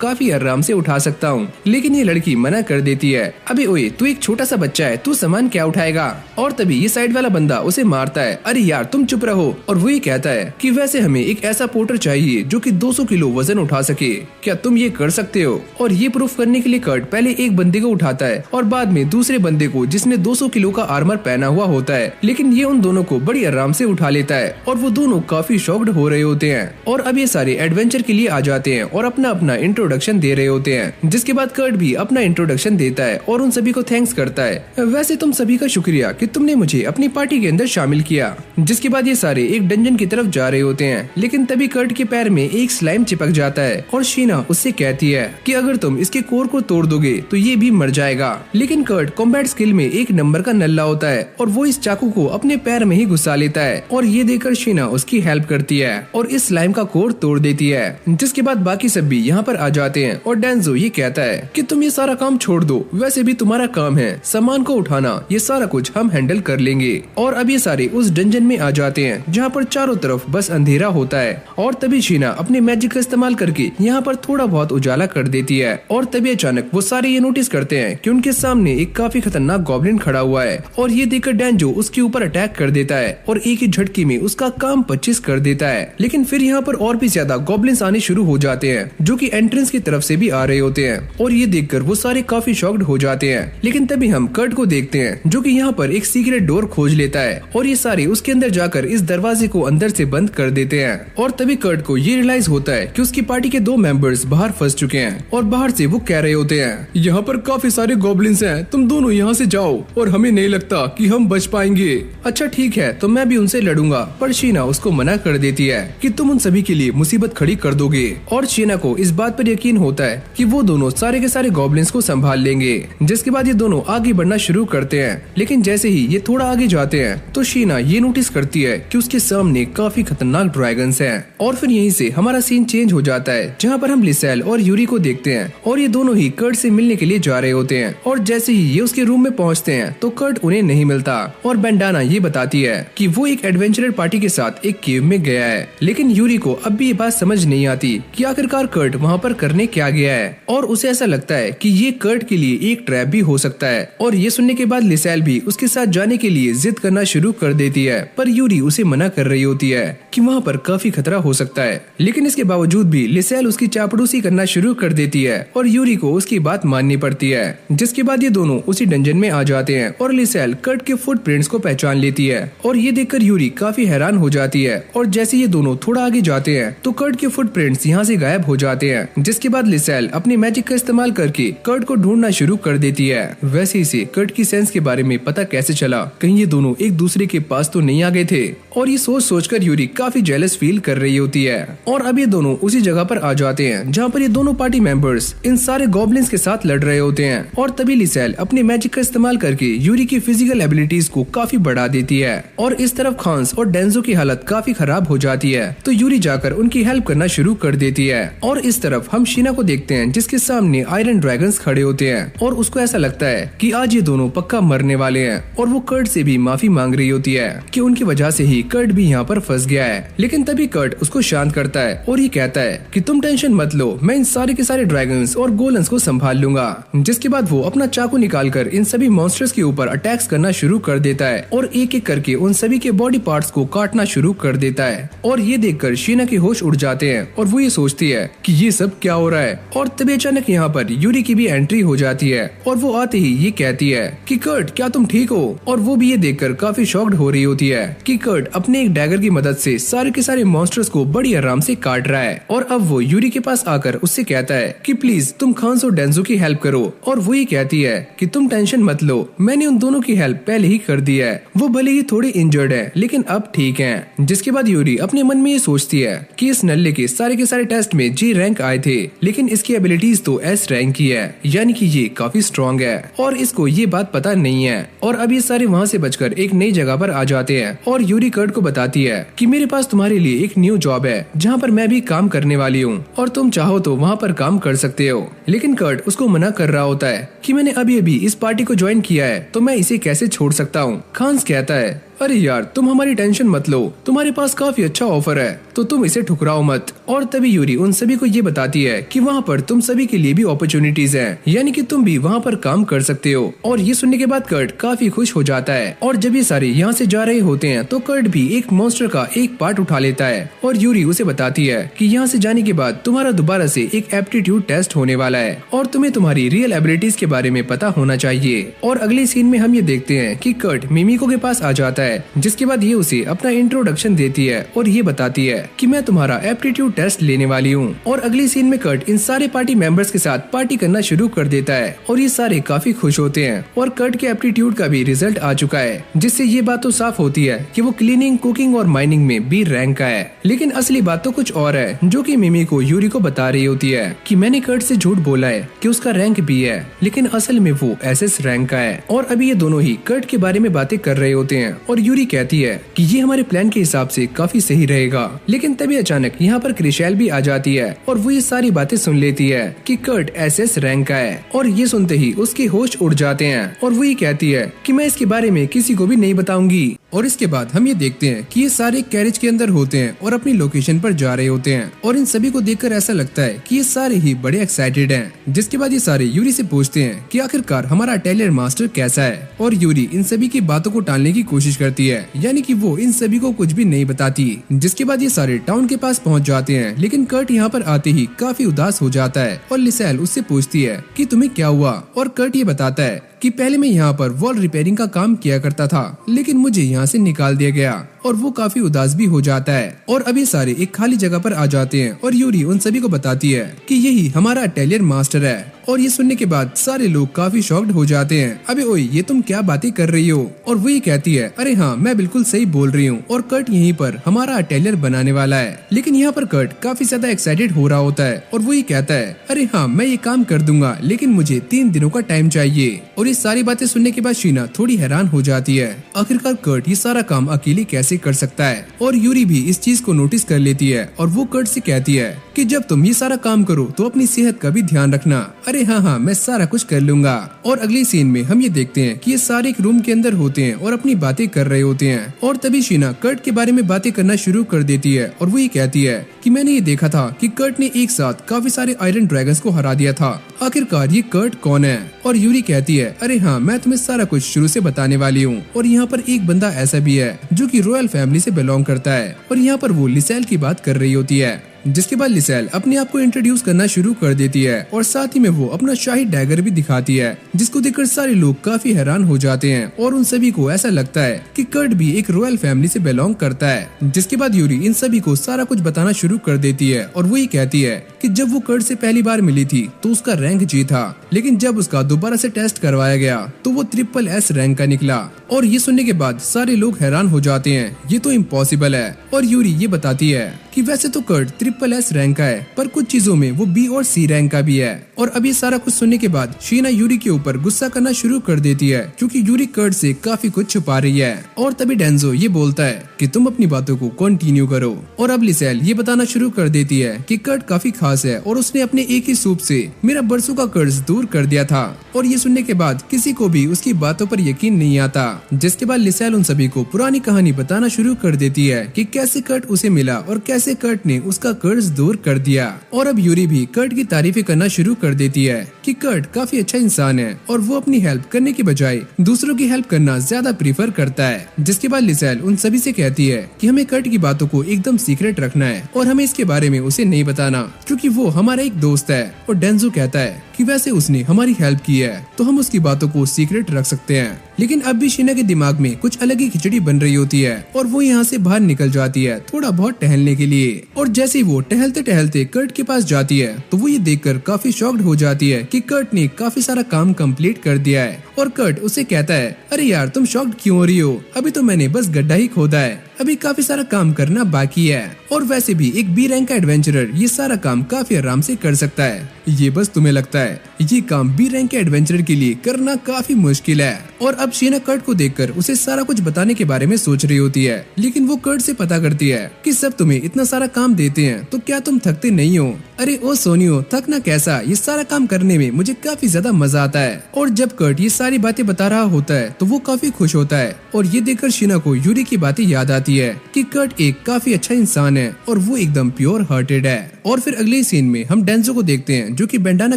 काफी आराम से उठा सकता हूँ। लेकिन ये लड़की मना कर देती है। अबे ओए, तू एक छोटा सा बच्चा है, तू सामान क्या उठाएगा। और तभी ये साइड वाला बंदा उसे मारता है। अरे यार तुम चुप रहो। और वो ये कहता है कि वैसे हमें एक ऐसा पोर्टर चाहिए जो कि 200 किलो वजन उठा सके, क्या तुम ये कर सकते हो। और ये प्रूफ करने के लिए कर्ट पहले एक बंदे को उठाता है और बाद में दूसरे बंदे को जिसने 200 किलो का आर्मर पहना हुआ होता है, लेकिन ये उन दोनों को बड़ी आराम से उठा लेता है और वो दोनों काफी शॉक्ड हो रहे होते हैं। और अब ये सारे एडवेंचर के लिए आ जाते हैं और अपना अपना इंट्रोडक्शन दे रहे होते हैं, जिसके बाद कर्ट भी अपना इंट्रोडक्शन देता है और उन सभी को थैंक्स करता है। वैसे तुम सभी का शुक्रिया कि तुमने मुझे अपनी पार्टी के अंदर शामिल किया। जिसके बाद ये सारे एक डंजन की तरफ जा रहे होते हैं, लेकिन तभी कर्ट के पैर में एक स्लाइम चिपक जाता है और शीना उससे कहती है कि अगर तुम इसके कोर को तोड़ दोगे तो ये भी मर जाएगा। लेकिन कर्ट कॉम्बैट स्किल में एक नंबर का नल्ला होता है और वो इस चाकू को अपने पैर में ही घुसा लेता है और ये देखकर शीना उसकी हेल्प करती है और इस स्लाइम का कोर तोड़ देती है। जिसके बाद बाकी सब भी यहाँ पर आ जाते हैं और डेंजो ये कहता है कि तुम ये सारा काम छोड़ दो, वैसे भी तुम्हारा काम है सामान को उठाना, ये सारा कुछ हम हैंडल कर लेंगे। और अब ये सारे उस डंजन में आ जाते हैं जहाँ पर चारों तरफ बस अंधेरा होता है और तभी शीना अपने मैजिक का इस्तेमाल करके यहाँ पर थोड़ा बहुत उजाला कर देती है। और तभी अचानक वो सारे ये नोटिस करते हैं कि उनके सामने एक काफी खतरनाक गॉब्लिन खड़ा हुआ है और ये देखकर डेंजो उसके ऊपर अटैक कर देता है और एक ही झटके में उसका काम 25 कर देता है। लेकिन फिर यहाँ पर और भी ज्यादा गॉब्लिन्स आने शुरू हो जाते हैं जो कि एंट्रेंस की तरफ से भी आ रहे होते हैं और ये देखकर वो सारे काफी शॉक्ड हो जाते हैं। लेकिन तभी हम कर्ट को देखते हैं जो कि यहाँ पर एक सीक्रेट डोर खोज लेता है और ये सारे उसके अंदर जाकर इस दरवाजे को अंदर से बंद कर देते हैं। और तभी कर्ट को ये रियलाइज होता है कि उसकी पार्टी के 2 मेंबर्स बाहर फंस चुके हैं और बाहर से वो कह रहे होते हैं यहाँ पर काफी सारे गॉब्लिन्स हैं, तुम दोनों यहाँ से जाओ और हमें नहीं लगता कि हम बच पाएंगे। अच्छा ठीक है, तो मैं भी उनसे लड़ूंगा। पर शीना उसको मना कर देती है कि तुम उन सभी के लिए मुसीबत खड़ी कर दोगे। और शीना को इस बात पर यकीन होता है कि वो दोनों सारे के सारे गॉब्लिन्स को संभाल लेंगे। जिसके बाद ये दोनों आगे बढ़ना शुरू करते हैं। लेकिन जैसे ही ये थोड़ा आगे जाते हैं तो शीना ये नोटिस करती है कि उसके सामने काफी खतरनाक ड्रैगन्स हैं। और फिर यहीं से हमारा सीन चेंज हो जाता है जहाँ पर हम लिसेल और यूरी को देखते हैं और ये दोनों ही कर्ट से मिलने के लिए जा रहे होते हैं। और जैसे ही ये उसके रूम में पहुँचते हैं तो कर्ट उन्हें नहीं मिलता और बेंडाना ये बताती है कि वो एक एडवेंचरर पार्टी के साथ एक केव में गया है। लेकिन यूरी को अब भी ये बात समझ नहीं आती कि आखिरकार कर्ट वहाँ पर करने क्या गया है और उसे ऐसा लगता है कि ये कर्ट के लिए एक ट्रैप भी हो सकता है। और ये सुनने के बाद लिसेल भी उसके साथ जाने के लिए जिद करना शुरू कर देती है, पर यूरी उसे मना कर रही होती है कि वहाँ पर काफी खतरा हो सकता है। लेकिन इसके बावजूद भी लिसेल उसकी चापड़ूसी करना शुरू कर देती है और यूरी को उसकी बात माननी पड़ती है। जिसके बाद ये दोनों उसी डंजन में आ जाते हैं और लिसेल कर्ट के फुटप्रिंट्स को पहचान लेती है और ये देखकर यूरी काफी हैरान हो जाती है। और जैसे ये दोनों थोड़ा आगे जाते हैं तो कर्ट के फुटप्रिंट्स यहाँ से गायब हो जाते हैं। जिसके बाद लिसेल अपनी मैजिक का इस्तेमाल करके कर्ट को ढूंढना शुरू कर देती है। वैसे इसे कर्ट की सेंस के बारे में पता कैसे चला, कहीं ये दोनों एक दूसरे के पास तो नहीं आ गए थे। और ये सोच सोचकर यूरी काफी जेलस फील कर रही होती है। और अब ये दोनों उसी जगह पर आ जाते हैं जहाँ पर ये दोनों पार्टी मेंबर्स इन सारे गॉब्लिन्स के साथ लड़ रहे होते हैं। और तभी लिसेल अपने मैजिक का इस्तेमाल करके यूरी की फिजिकल एबिलिटीज को काफी बढ़ा देती है। और इस तरफ खांस और डेंजो की हालत काफी खराब हो जाती है तो यूरी जाकर उनकी हेल्प करना शुरू कर देती है। और इस तरफ हम शीना को देखते हैं जिसके सामने आयरन ड्रैगन्स खड़े होते हैं और उसको ऐसा लगता है कि आज ये दोनों पक्का मरने वाले हैं। और वो कर्ट से भी माफी मांग रही होती है कि उनकी वजह से ही कर्ट भी यहाँ पर फंस गया है। लेकिन तभी कर्ट उसको शांत करता है और ये कहता है कि तुम टेंशन मत लो, मैं इन सारे के सारे ड्रैगन्स और गोलेम्स को संभाल लूंगा। जिसके बाद वो अपना चाकू निकालकर इन सभी मॉन्स्टर्स के ऊपर अटैक्स करना शुरू कर देता है और एक एक करके उन सभी के बॉडी पार्ट्स को काटना शुरू कर देता है। और ये देखकर शीना के होश उड़ जाते हैं और वो ये सोचती है कि ये सब क्या हो रहा है। और तभी अचानक यहाँ पर यूरी की भी एंट्री हो जाती है और वो आते ही ये कहती है कि कर्ट क्या तुम ठीक हो। और वो भी ये देखकर काफी शॉक्ड हो रही होती है कि कर्ट अपने एक डैगर की मदद से सारे के सारे मॉन्स्टर्स को बड़ी आराम से काट रहा है। और अब वो यूरी के पास आकर उससे कहता है कि प्लीज तुम खांस और डेंजो की हेल्प करो। और वो ये कहती है कि तुम टेंशन मत लो, मैंने उन दोनों की हेल्प पहले ही कर दी है, वो भले ही थोड़े इंजर्ड है लेकिन अब ठीक हैं। जिसके बाद यूरी अपने मन में ये सोचती है कि इस नल्ले के सारे टेस्ट में जी रैंक आए थे लेकिन इसकी एबिलिटीज तो एस रैंक की है, यानी कि ये काफी स्ट्रॉन्ग है और इसको ये बात पता नहीं है। और अब ये सारे वहाँ से बचकर एक नई जगह पर आ जाते हैं और यूरी कर्ट को बताती है कि मेरे पास तुम्हारे लिए एक न्यू जॉब है जहाँ पर मैं भी काम करने वाली हूँ और तुम चाहो तो वहाँ पर काम कर सकते हो। लेकिन कर्ट उसको मना कर रहा होता है कि मैंने अभी अभी इस पार्टी को ज्वाइन किया है तो मैं इसे कैसे छोड़ सकता हूँ। खांस कहता है अरे यार तुम हमारी टेंशन मत लो, तुम्हारे पास काफी अच्छा ऑफर है तो तुम इसे ठुकराओ मत। और तभी यूरी उन सभी को ये बताती है कि वहाँ पर तुम सभी के लिए भी अपॉर्चुनिटीज हैं, यानी कि तुम भी वहाँ पर काम कर सकते हो। और ये सुनने के बाद कर्ट काफी खुश हो जाता है। और जब ये सारे यहाँ से जा रहे होते हैं तो कर्ट भी एक मॉन्स्टर का एक पार्ट उठा लेता है और यूरी उसे बताती है कि यहाँ से जाने के बाद तुम्हारा दोबारा से एक एप्टीट्यूड टेस्ट होने वाला है और तुम्हें तुम्हारी रियल एबिलिटीज के बारे में पता होना चाहिए। और अगले सीन में हम ये देखते हैं कि कर्ट मिमिको के पास आ जाता है, जिसके बाद ये उसे अपना इंट्रोडक्शन देती है और ये बताती है कि मैं तुम्हारा एप्टीट्यूड टेस्ट लेने वाली हूँ। और अगली सीन में कर्ट इन सारे पार्टी मेंबर्स के साथ पार्टी करना शुरू कर देता है और ये सारे काफी खुश होते हैं। और कर्ट के एप्टीट्यूड का भी रिजल्ट आ चुका है, जिससे ये बात तो साफ होती है कि वो क्लीनिंग, कुकिंग और माइनिंग में बी रैंक का है। लेकिन असली बात तो कुछ और है, जो कि मिमी को यूरी को बता रही होती है कि मैंने कर्ट से झूठ बोला है कि उसका रैंक बी है, लेकिन असल में वो एसएस रैंक का है। और अभी ये दोनों ही कर्ट के बारे में बातें कर रहे होते हैं और यूरी कहती है कि ये हमारे प्लान के हिसाब से काफी सही रहेगा। लेकिन तभी अचानक यहाँ पर क्रिशेल भी आ जाती है और वो ये सारी बातें सुन लेती है कि कर्ट एसएस रैंक का है। और ये सुनते ही उसके होश उड़ जाते हैं और वो ये कहती है कि मैं इसके बारे में किसी को भी नहीं बताऊंगी। और इसके बाद हम ये देखते हैं कि ये सारे कैरेज के अंदर होते हैं और अपनी लोकेशन पर जा रहे होते हैं। और इन सभी को देखकर ऐसा लगता है कि ये सारे ही बड़े एक्साइटेड हैं। जिसके बाद ये सारे यूरी से पूछते हैं कि आखिरकार हमारा अटेलियर मास्टर कैसा है। और यूरी इन सभी की बातों को टालने की कोशिश करती है, यानी कि वो इन सभी को कुछ भी नहीं बताती। जिसके बाद ये सारे टाउन के पास पहुंच जाते हैं, लेकिन कर्ट यहाँ पर आते ही काफी उदास हो जाता है और लिसेल उससे पूछती है कि तुम्हें क्या हुआ। और कर्ट ये बताता है कि पहले मैं यहाँ पर वॉल रिपेयरिंग का काम किया करता था, लेकिन मुझे यहाँ से निकाल दिया गया। और वो काफी उदास भी हो जाता है। और अभी सारे एक खाली जगह पर आ जाते हैं और यूरी उन सभी को बताती है कि यही हमारा अटेलियर मास्टर है। और ये सुनने के बाद सारे लोग काफी शॉक्ड हो जाते हैं। अबे ओए, ये तुम क्या बातें कर रही हो। और वो ये कहती है अरे हाँ, मैं बिल्कुल सही बोल रही हूँ और कर्ट यहीं पर हमारा अटेलियर बनाने वाला है। लेकिन यहाँ पर कर्ट काफी ज्यादा एक्साइटेड हो रहा होता है और वो ये कहता है अरे हाँ, मैं ये काम कर दूंगा, लेकिन मुझे 3 दिनों का टाइम चाहिए। और ये सारी बातें सुनने के बाद शीना थोड़ी हैरान हो जाती है, आखिरकार कर्ट ये सारा काम अकेले कैसे कर सकता है। और यूरी भी इस चीज को नोटिस कर लेती है और वो कर्ट से कहती है कि जब तुम ये सारा काम करो तो अपनी सेहत का भी ध्यान रखना। अरे हाँ, मैं सारा कुछ कर लूंगा। और अगली सीन में हम ये देखते हैं कि ये सारे एक रूम के अंदर होते हैं और अपनी बातें कर रहे होते हैं। और तभी शीना कर्ट के बारे में बातें करना शुरू कर देती है और वो ये कहती है कि मैंने ये देखा था कि कर्ट ने एक साथ काफी सारे आयरन ड्रैगन्स को हरा दिया था, आखिरकार ये कर्ट कौन है। और यूरी कहती है अरे हाँ, मैं तुम्हें सारा कुछ शुरू से बताने वाली हूँ। और यहाँ पर एक बंदा ऐसा भी है जो कि रॉयल फैमिली से बिलोंग करता है। और यहाँ पर वो लिसेल की बात कर रही होती है। जिसके बाद लिसेल अपने आप को इंट्रोड्यूस करना शुरू कर देती है और साथ ही में वो अपना शाही डैगर भी दिखाती है, जिसको देखकर सारे लोग काफी हैरान हो जाते हैं। और उन सभी को ऐसा लगता है कि कर्ट भी एक रॉयल फैमिली से बिलोंग करता है। जिसके बाद यूरी इन सभी को सारा कुछ बताना शुरू कर देती है और वो ये कहती है कि जब वो कर्ट से पहली बार मिली थी तो उसका रैंक जी था, लेकिन जब उसका दोबारा से टेस्ट करवाया गया तो वो ट्रिपल एस रैंक का निकला। और ये सुनने के बाद सारे लोग हैरान हो जाते हैं, ये तो इम्पॉसिबल है। और यूरी ये बताती है कि वैसे तो कर्ट ट्रिपल एस रैंक का है, पर कुछ चीजों में वो बी और सी रैंक का भी है। और अब ये सारा कुछ सुनने के बाद शीना यूरी के ऊपर गुस्सा करना शुरू कर देती है, क्योंकि यूरी कर्ट से काफी कुछ छुपा रही है। और तभी डेंजो ये बोलता है कि तुम अपनी बातों को कंटिन्यू करो। और अब लिसेल ये बताना शुरू कर देती है कि कर्ट काफी खास है और उसने अपने एक ही सूप से मेरा बरसों का कर्ज दूर कर दिया था। और ये सुनने के बाद किसी को भी उसकी बातों पर यकीन नहीं आता, जिसके बाद लिसेल उन सभी को पुरानी कहानी बताना शुरू कर देती है कि कैसे कर्ट उसे मिला और कैसे कर्ट ने उसका कर्ज दूर कर दिया। और अब यूरी भी कर्ट की तारीफें करना शुरू कर देती है कि कर्ट काफी अच्छा इंसान है और वो अपनी हेल्प करने की बजाय दूसरों की हेल्प करना ज्यादा प्रीफर करता है। जिसके बाद लिसेल उन सभी से कहती है कि हमें कर्ट की बातों को एकदम सीक्रेट रखना है और हमें इसके बारे में उसे नहीं बताना, क्योंकि वो हमारा एक दोस्त है। और डेंजो कहता है कि वैसे उसने हमारी हेल्प की है तो हम उसकी बातों को सीक्रेट रख सकते हैं। लेकिन अब भी शीना के दिमाग में कुछ अलग ही खिचड़ी बन रही होती है और वो यहाँ से बाहर निकल जाती है थोड़ा बहुत टहलने के लिए। और जैसे ही वो टहलते टहलते कर्ट के पास जाती है तो वो ये देखकर काफी शॉक्ड हो जाती है कि कर्ट ने काफी सारा काम कंप्लीट कर दिया है। और कर्ट उसे कहता है, अरे यार तुम शॉक्ड क्यों हो रही हो, अभी तो मैंने बस गड्ढा ही खोदा है, अभी काफी सारा काम करना बाकी है। और वैसे भी एक बी रैंक का एडवेंचरर ये सारा काम काफी आराम से कर सकता है, ये बस तुम्हें लगता है ये काम बी रैंक के एडवेंचरर के लिए करना काफी मुश्किल है। और अब शीना कर्ट को देखकर उसे सारा कुछ बताने के बारे में सोच रही होती है, लेकिन वो कर्ट से पता करती है कि सब तुम्हें इतना सारा काम देते हैं तो क्या तुम थकते नहीं हो। अरे ओ सोनियो, थकना कैसा, ये सारा काम करने में मुझे काफी ज्यादा मजा आता है। और जब कर्ट ये सारी बातें बता रहा होता है तो वो काफी खुश होता है। और ये देखकर शीना को यूरी की बातें याद आती है कि कर्ट एक काफी अच्छा इंसान है और वो एकदम प्योर हार्टेड है। और फिर अगले सीन में हम डेंजो को देखते हैं जो कि बेंडाना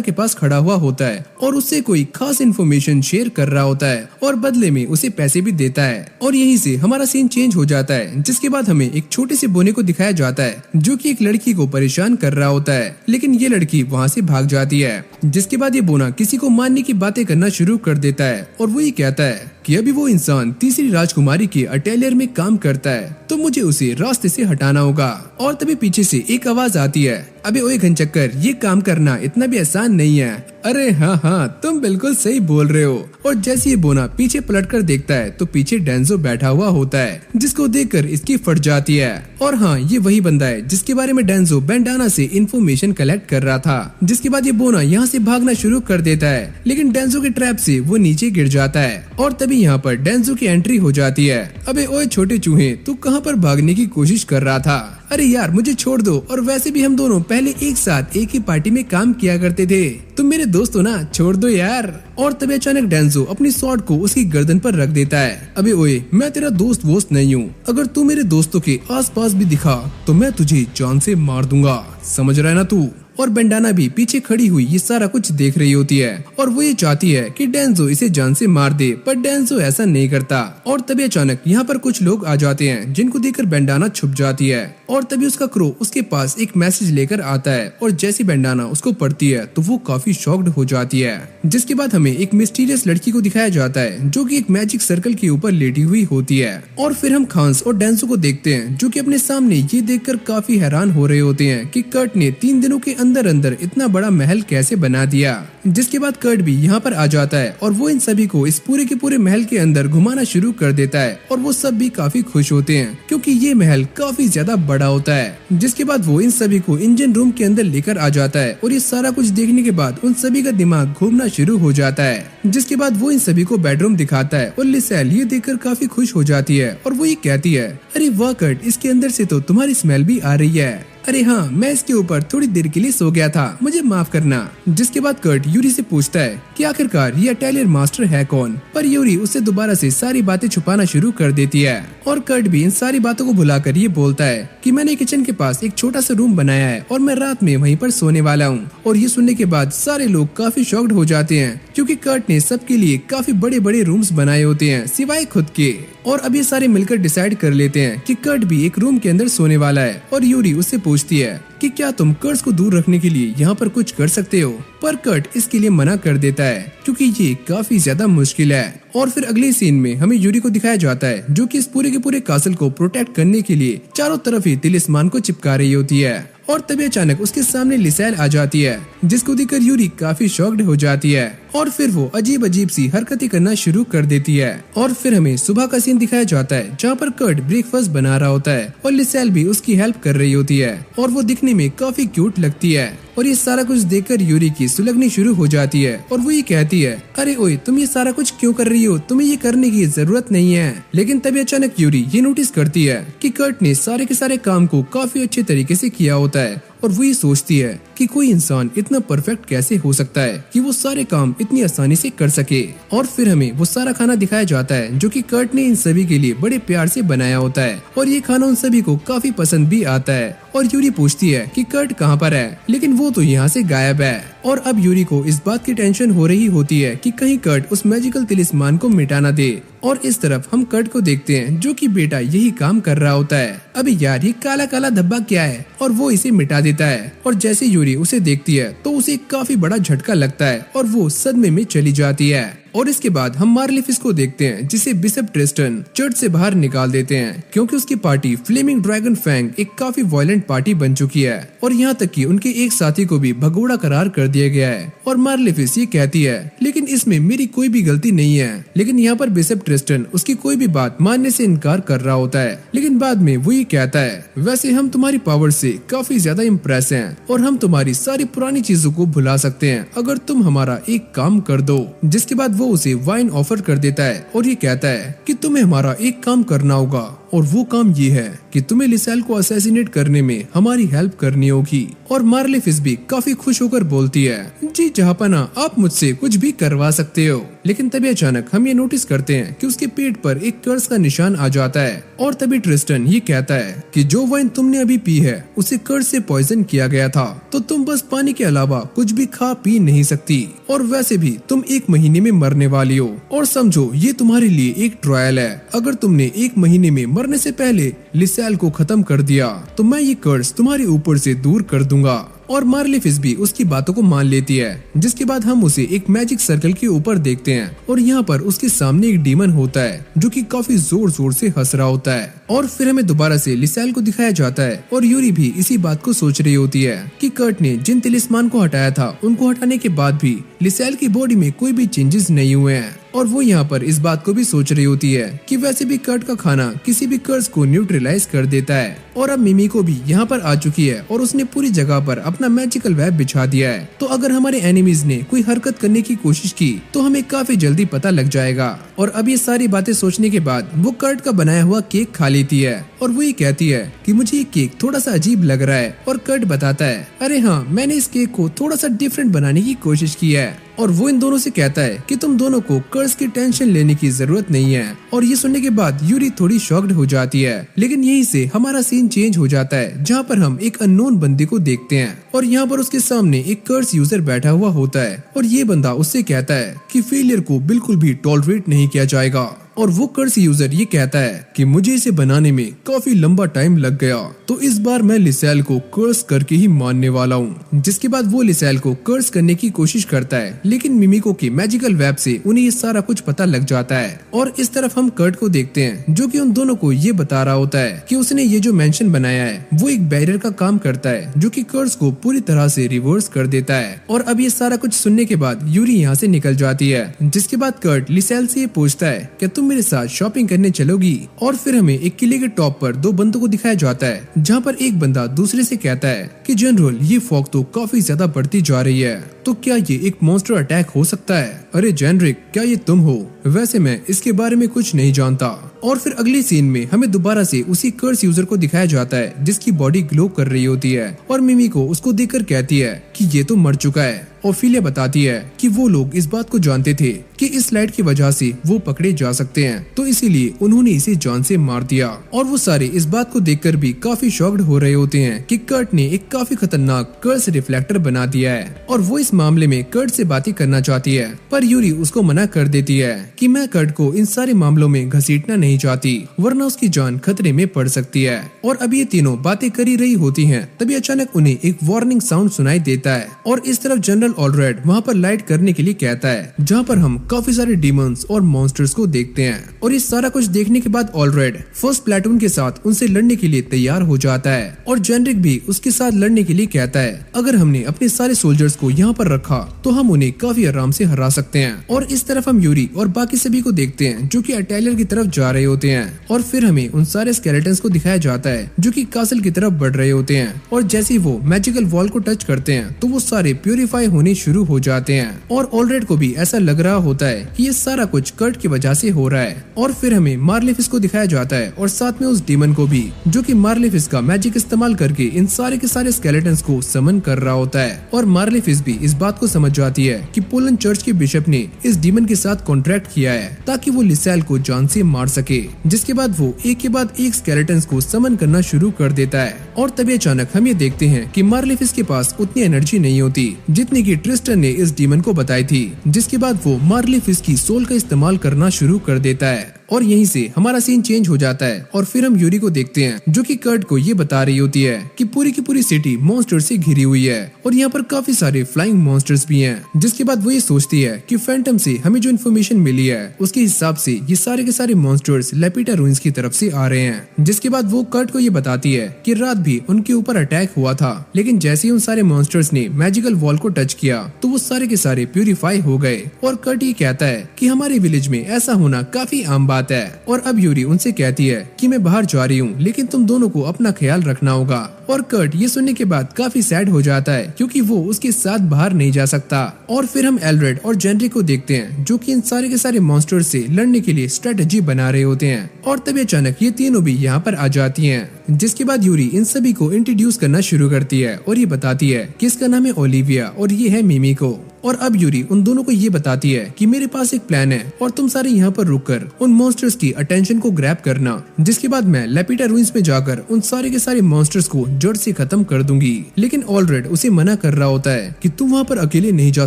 के पास खड़ा हुआ होता है और उससे कोई खास इन्फॉर्मेशन शेयर कर रहा होता है और बदले में उसे पैसे भी देता है। और यहीं से हमारा सीन चेंज हो जाता है, जिसके बाद हमें एक छोटे से बोने को दिखाया जाता है जो कि एक लड़की को परेशान कर रहा होता है, लेकिन ये लड़की वहाँ से भाग जाती है। जिसके बाद ये बोना किसी को मारने की बातें करना शुरू कर देता है और वो ये कहता है कि अभी वो इंसान तीसरी राजकुमारी के अटेलियर में काम करता है तो मुझे उसे रास्ते से हटाना होगा। और तभी पीछे से एक आवाज आती है, अबे ओए घनचक्कर, ये काम करना इतना भी आसान नहीं है। अरे हाँ तुम बिल्कुल सही बोल रहे हो। और जैसे ये बोना पीछे पलटकर देखता है तो पीछे डेंजो बैठा हुआ होता है, जिसको देखकर इसकी फट जाती है। और हाँ, ये वही बंदा है जिसके बारे में डेंजो बेंडाना से इन्फॉर्मेशन कलेक्ट कर रहा था। जिसके बाद ये बोना यहाँ से भागना शुरू कर देता है, लेकिन डेंजो के ट्रैप से वो नीचे गिर जाता है। और तभी यहाँ पर डेंजो की एंट्री हो जाती है। अबे ओए छोटे चूहे, तू कहाँ पर भागने की कोशिश कर रहा था? अरे यार मुझे छोड़ दो, और वैसे भी हम दोनों पहले एक साथ एक ही पार्टी में काम किया करते थे, तुम मेरे दोस्त हो ना, छोड़ दो यार। और तभी अचानक डेंजो अपनी स्वॉर्ड को उसकी गर्दन पर रख देता है। अबे ओए, मैं तेरा दोस्त वोस्त नहीं हूँ, अगर तू मेरे दोस्तों के आसपास भी दिखा तो मैं तुझे जान से मार दूंगा, समझ रहा है ना तू? और बेंडाना भी पीछे खड़ी हुई ये सारा कुछ देख रही होती है और वो ये चाहती है कि डेंजो इसे जान से मार दे, पर डेंजो ऐसा नहीं करता। और तभी अचानक यहाँ पर कुछ लोग आ जाते हैं जिनको देखकर बेंडाना छुप जाती है। और तभी उसका क्रो उसके पास एक मैसेज लेकर आता है और जैसी बेंडाना उसको पढ़ती है तो वो काफी शॉक्ड हो जाती है। जिसके बाद हमें एक मिस्टीरियस लड़की को दिखाया जाता है जो कि एक मैजिक सर्कल के ऊपर लेटी हुई होती है। और फिर हम खांस और डेंजो को देखते हैं जो कि अपने सामने ये देखकर काफी हैरान हो रहे होते हैं कि कर्ट ने 3 दिनों के अंदर अंदर इतना बड़ा महल कैसे बना दिया। जिसके बाद कर्ट भी यहाँ पर आ जाता है और वो इन सभी को इस पूरे के पूरे महल के अंदर घुमाना शुरू कर देता है और वो सब भी काफी खुश होते हैं क्योंकि ये महल काफी ज्यादा बड़ा होता है। जिसके बाद वो इन सभी को इंजन रूम के अंदर लेकर आ जाता है और ये सारा कुछ देखने के बाद उन सभी का दिमाग घूमना शुरू हो जाता है। जिसके बाद वो इन सभी को बेडरूम दिखाता है और लिसेल ये देखकर काफी खुश हो जाती है और वो ये कहती है, अरे वाह कर्ट, इसके अंदर से तो तुम्हारी स्मेल भी आ रही है। अरे हाँ, मैं इसके ऊपर थोड़ी देर के लिए सो गया था, मुझे माफ करना। जिसके बाद कर्ट यूरी से पूछता है कि आखिरकार ये अटेलियर मास्टर है कौन, पर यूरी उससे दोबारा से सारी बातें छुपाना शुरू कर देती है। और कर्ट भी इन सारी बातों को भुलाकर ये बोलता है कि मैंने किचन के पास एक छोटा सा रूम बनाया है और मैं रात में वहीं पर सोने वाला हूँ। और ये सुनने के बाद सारे लोग काफी शॉक्ड हो जाते हैं क्योंकि कर्ट ने सबके लिए काफी बड़े बड़े रूम्स बनाए होते हैं सिवाय खुद के। और अब ये सारे मिलकर डिसाइड कर लेते हैं कि कर्ट भी एक रूम के अंदर सोने वाला है और यूरी उससे पूछती है कि क्या तुम कर्ज को दूर रखने के लिए यहाँ पर कुछ कर सकते हो, पर कर्ट इसके लिए मना कर देता है क्योंकि ये काफी ज्यादा मुश्किल है। और फिर अगले सीन में हमें यूरी को दिखाया जाता है जो कि इस पूरे के पूरे कासल को प्रोटेक्ट करने के लिए चारों तरफ ही तिलिस्मान को चिपका रही होती है। और तभी अचानक उसके सामने लिसेल आ जाती है जिसको देखकर यूरी काफी शॉक्ड हो जाती है। और फिर वो अजीब अजीब सी हरकतें करना शुरू कर देती है। और फिर हमें सुबह का सीन दिखाया जाता है जहाँ पर कर्ट ब्रेकफास्ट बना रहा होता है और लिसेल भी उसकी हेल्प कर रही होती है और वो दिखने में काफी क्यूट लगती है। और ये सारा कुछ देखकर यूरी की सुलगनी शुरू हो जाती है और वो ये कहती है, अरे ओए तुम ये सारा कुछ क्यों कर रही हो, तुम्हें ये करने की जरूरत नहीं है। लेकिन तभी अचानक यूरी ये नोटिस करती है कि कर्ट ने सारे के सारे काम को काफी अच्छे तरीके से किया होता है और वो ये सोचती है कि कोई इंसान इतना परफेक्ट कैसे हो सकता है कि वो सारे काम इतनी आसानी से कर सके। और फिर हमें वो सारा खाना दिखाया जाता है जो कि कर्ट ने इन सभी के लिए बड़े प्यार से बनाया होता है और ये खाना उन सभी को काफी पसंद भी आता है। और यूरी पूछती है कि कर्ट कहाँ पर है, लेकिन वो तो यहाँ से गायब है। और अब यूरी को इस बात की टेंशन हो रही होती है कि कहीं कर्ट उस मैजिकल तिलिस्मान को मिटा ना दे। और इस तरफ हम कर्ट को देखते हैं जो कि बेटा यही काम कर रहा होता है। अबे यार ये काला काला धब्बा क्या है, और वो इसे मिटा देता है। और जैसे यूरी उसे देखती है तो उसे काफी बड़ा झटका लगता है और वो सदमे में चली जाती है। और इसके बाद हम मार्लिफिस को देखते हैं जिसे बिशप ट्रिस्टन चर्च से बाहर निकाल देते हैं क्योंकि उसकी पार्टी फ्लेमिंग ड्रैगन फैंग एक काफी वायलेंट पार्टी बन चुकी है और यहाँ तक कि उनके एक साथी को भी भगोड़ा करार कर दिया गया है। और मार्लिफिस ये कहती है लेकिन इसमें मेरी कोई भी गलती नहीं है। लेकिन यहाँ पर बिशप ट्रिस्टन उसकी कोई भी बात मानने से इनकार कर रहा होता है। लेकिन बाद में वो ये कहता है, वैसे हम तुम्हारी पावर से काफी ज्यादा इम्प्रेस हैं और हम तुम्हारी सारी पुरानी चीजों को भुला सकते हैं अगर तुम हमारा एक काम कर दो। जिसके बाद वो उसे वाइन ऑफर कर देता है और ये कहता है कि तुम्हें हमारा एक काम करना होगा और वो काम ये है कि तुम्हें लिसेल को असैसिनेट करने में हमारी हेल्प करनी होगी। और मार्लिफिस भी काफी खुश होकर बोलती है, जी जहाँपना आप मुझसे कुछ भी करवा सकते हो। लेकिन तभी अचानक हम ये नोटिस करते हैं कि उसके पेट पर एक कर्स का निशान आ जाता है। और तभी ट्रिस्टन ये कहता है कि जो वाइन तुमने अभी पी है उसे कर्स से पॉइजन किया गया था, तो तुम बस पानी के अलावा कुछ भी खा पी नहीं सकती और वैसे भी तुम 1 महीने में मरने वाली हो। और समझो ये तुम्हारे लिए एक ट्रायल है, अगर तुमने 1 महीने में मरने से पहले लिसेल को खत्म कर दिया तो मैं ये कर्स तुम्हारे ऊपर से दूर कर दूंगा। और मार्लिफिस भी उसकी बातों को मान लेती है। जिसके बाद हम उसे एक मैजिक सर्कल के ऊपर देखते हैं और यहाँ पर उसके सामने एक डीमन होता है जो कि काफी जोर जोर से हंस रहा होता है। और फिर हमें दोबारा से लिसेल को दिखाया जाता है और यूरी भी इसी बात को सोच रही होती है कि कर्ट ने जिन तिलिस्मान को हटाया था उनको हटाने के बाद भी लिसेल की बॉडी में कोई भी चेंजेस नहीं हुए हैं। और वो यहाँ पर इस बात को भी सोच रही होती है कि वैसे भी कर्ट का खाना किसी भी कर्स को न्यूट्रलाइज कर देता है। और अब मिमी को भी यहाँ पर आ चुकी है और उसने पूरी जगह पर अपना मैजिकल वेब बिछा दिया है, तो अगर हमारे एनिमीज ने कोई हरकत करने की कोशिश की तो हमें काफी जल्दी पता लग जाएगा। और अब ये सारी बातें सोचने के बाद वो कर्ट का बनाया हुआ केक खा लेती है और वो ये कहती है कि मुझे ये केक थोड़ा सा अजीब लग रहा है। और कर्ट बताता है, अरे हाँ मैंने इस केक को थोड़ा सा डिफरेंट बनाने की कोशिश की है। और वो इन दोनों से कहता है कि तुम दोनों को कर्स की टेंशन लेने की जरूरत नहीं है। और ये सुनने के बाद यूरी थोड़ी शॉक्ड हो जाती है। लेकिन यहीं से हमारा सीन चेंज हो जाता है जहाँ पर हम एक अननोन बंदे को देखते हैं और यहाँ पर उसके सामने एक कर्स यूजर बैठा हुआ होता है और ये बंदा उससे कहता है कि फेलियर को बिल्कुल भी टॉलरेट नहीं किया जाएगा। और वो कर्स यूजर ये कहता है कि मुझे इसे बनाने में काफी लंबा टाइम लग गया, तो इस बार मैं लिसेल को कर्स करके ही मानने वाला हूँ। जिसके बाद वो लिसेल को कर्स करने की कोशिश करता है, लेकिन मिमिको के मैजिकल वेब से उन्हें ये सारा कुछ पता लग जाता है। और इस तरफ हम कर्ट को देखते हैं जो कि उन दोनों को ये बता रहा होता है कि उसने ये जो मेंशन बनाया है वो एक बैरियर का काम करता है जो कि कर्स को पूरी तरह से रिवर्स कर देता है। और अब ये सारा कुछ सुनने के बाद यूरी यहाँ से निकल जाती है। जिसके बाद कर्ट लिसेल से ये पूछता है कि तुम मेरे साथ शॉपिंग करने चलोगी। और फिर हमें एक किले के टॉप पर 2 बंदों को दिखाया जाता है जहाँ पर एक बंदा दूसरे से कहता है कि जनरल ये फॉग तो काफी ज्यादा बढ़ती जा रही है, तो क्या ये एक मॉन्स्टर अटैक हो सकता है? अरे जेनरिक क्या ये तुम हो? वैसे मैं इसके बारे में कुछ नहीं जानता। और फिर अगली सीन में हमें दोबारा से उसी कर्स यूजर को दिखाया जाता है जिसकी बॉडी ग्लो कर रही होती है और मिमी को उसको देखकर कहती है कि ये तो मर चुका है। ओफिलिया बताती है कि वो लोग इस बात को जानते थे कि इस लाइट की वजह से वो पकड़े जा सकते हैं, तो इसीलिए उन्होंने इसे जान से मार दिया। और वो सारे इस बात को देखकर भी काफी शॉक्ड हो रहे होते हैं कि कर्ट ने एक काफी खतरनाक कर्स रिफ्लेक्टर बना दिया है और वो इस मामले में कर्ट से बातें करना चाहती है, पर यूरी उसको मना कर देती है कि मैं कर्ट को इन सारे मामलों में घसीटना नहीं चाहती वरना उसकी जान खतरे में पड़ सकती है। और अब ये तीनों बातें कर ही रही होती हैं, तभी अचानक उन्हें एक वार्निंग साउंड सुनाई देता देता है और इस तरफ जनरल ऑलरेड वहाँ पर लाइट करने के लिए कहता है, जहाँ पर हम काफी सारे डीमंस और मॉन्स्टर्स को देखते हैं। और ये सारा कुछ देखने के बाद ऑलरेड फर्स्ट प्लेटून के साथ उनसे लड़ने के लिए तैयार हो जाता है और जेनरिक भी उसके साथ लड़ने के लिए कहता है, अगर हमने अपने सारे सोल्जर्स को यहाँ पर रखा तो हम उन्हें काफी आराम से हरा सकते हैं। और इस तरफ हम यूरी और बाकी सभी को देखते हैं जो कि अटैलियर की तरफ जा रहे होते हैं और फिर हमें उन सारे स्केलेटन्स को दिखाया जाता है जो कि कासल की तरफ बढ़ रहे होते हैं। और जैसे ही वो मैजिकल वॉल को टच करते हैं तो वो सारे प्यूरिफाई होने शुरू हो जाते हैं और ऑलरेड को भी ऐसा लग रहा होता है कि ये सारा कुछ कर्ट की वजह से हो रहा है। और फिर हमें मार्लेफिस को दिखाया जाता है और साथ में उस डीमन को भी जो कि मार्लेफिस का मैजिक इस्तेमाल करके इन सारे के सारे स्केलेटन्स को समन कर रहा होता है। और मार्लेफिस भी इस बात को समझ जाती है कि पोलैंड चर्च के बिशप ने इस डीमन के साथ कॉन्ट्रैक्ट किया है ताकि वो लिसेल को जान से मार सके। जिसके बाद वो एक के बाद एक स्केलेटन्स को समन करना शुरू कर देता है। और तभी अचानक हम ये देखते हैं कि मार्लेफिस के पास उतनी एनर्जी नहीं होती जितनी की ट्रिस्टन ने इस डीमन को बताई थी। जिसके बाद वो मार्लेफिस की सोल का इस्तेमाल करना शुरू कर देता है और यहीं से हमारा सीन चेंज हो जाता है और फिर हम यूरी को देखते हैं जो कि कर्ट को ये बता रही होती है कि पूरी की पूरी सिटी मॉन्स्टर से घिरी हुई है और यहाँ पर काफी सारे फ्लाइंग मॉन्स्टर्स भी हैं। जिसके बाद वो ये सोचती है कि फैंटम से हमें जो इन्फॉर्मेशन मिली है उसके हिसाब से ये सारे के सारे मॉन्स्टर्स लेपिटा रूइंस की तरफ से आ रहे हैं। जिसके बाद वो कर्ट को ये बताती है कि रात भी उनके ऊपर अटैक हुआ था, लेकिन जैसे ही उन सारे मॉन्स्टर्स ने मैजिकल वॉल को टच किया तो वो सारे के सारे प्यूरिफाई हो गए। और कर्ट ये कहता है कि हमारे विलेज में ऐसा होना काफी आम बात है। और अब यूरी उनसे कहती है कि मैं बाहर जा रही हूँ लेकिन तुम दोनों को अपना ख्याल रखना होगा। और कर्ट ये सुनने के बाद काफी सैड हो जाता है क्योंकि वो उसके साथ बाहर नहीं जा सकता। और फिर हम एल्ड्रेड और जेनरिक को देखते हैं जो कि इन सारे के सारे मॉन्स्टर्स से लड़ने के लिए स्ट्रेटेजी बना रहे होते हैं। और तभी अचानक ये तीनों भी यहाँ पर आ जाती हैं। जिसके बाद यूरी इन सभी को इंट्रोड्यूस करना शुरू करती है और ये बताती है कि इसका नाम है ओलिविया और ये है मिमिको। और अब यूरी उन दोनों को ये बताती है कि मेरे पास एक प्लान है और तुम सारे यहाँ पर रुककर उन मॉन्स्टर्स की अटेंशन को ग्रैब करना। जिसके बाद मैं लेपिटा रूइंस में जाकर उन सारे के सारे मॉन्स्टर्स को जड़ से खत्म कर दूंगी। लेकिन ऑलरेड उसे मना कर रहा होता है कि तुम वहाँ पर अकेले नहीं जा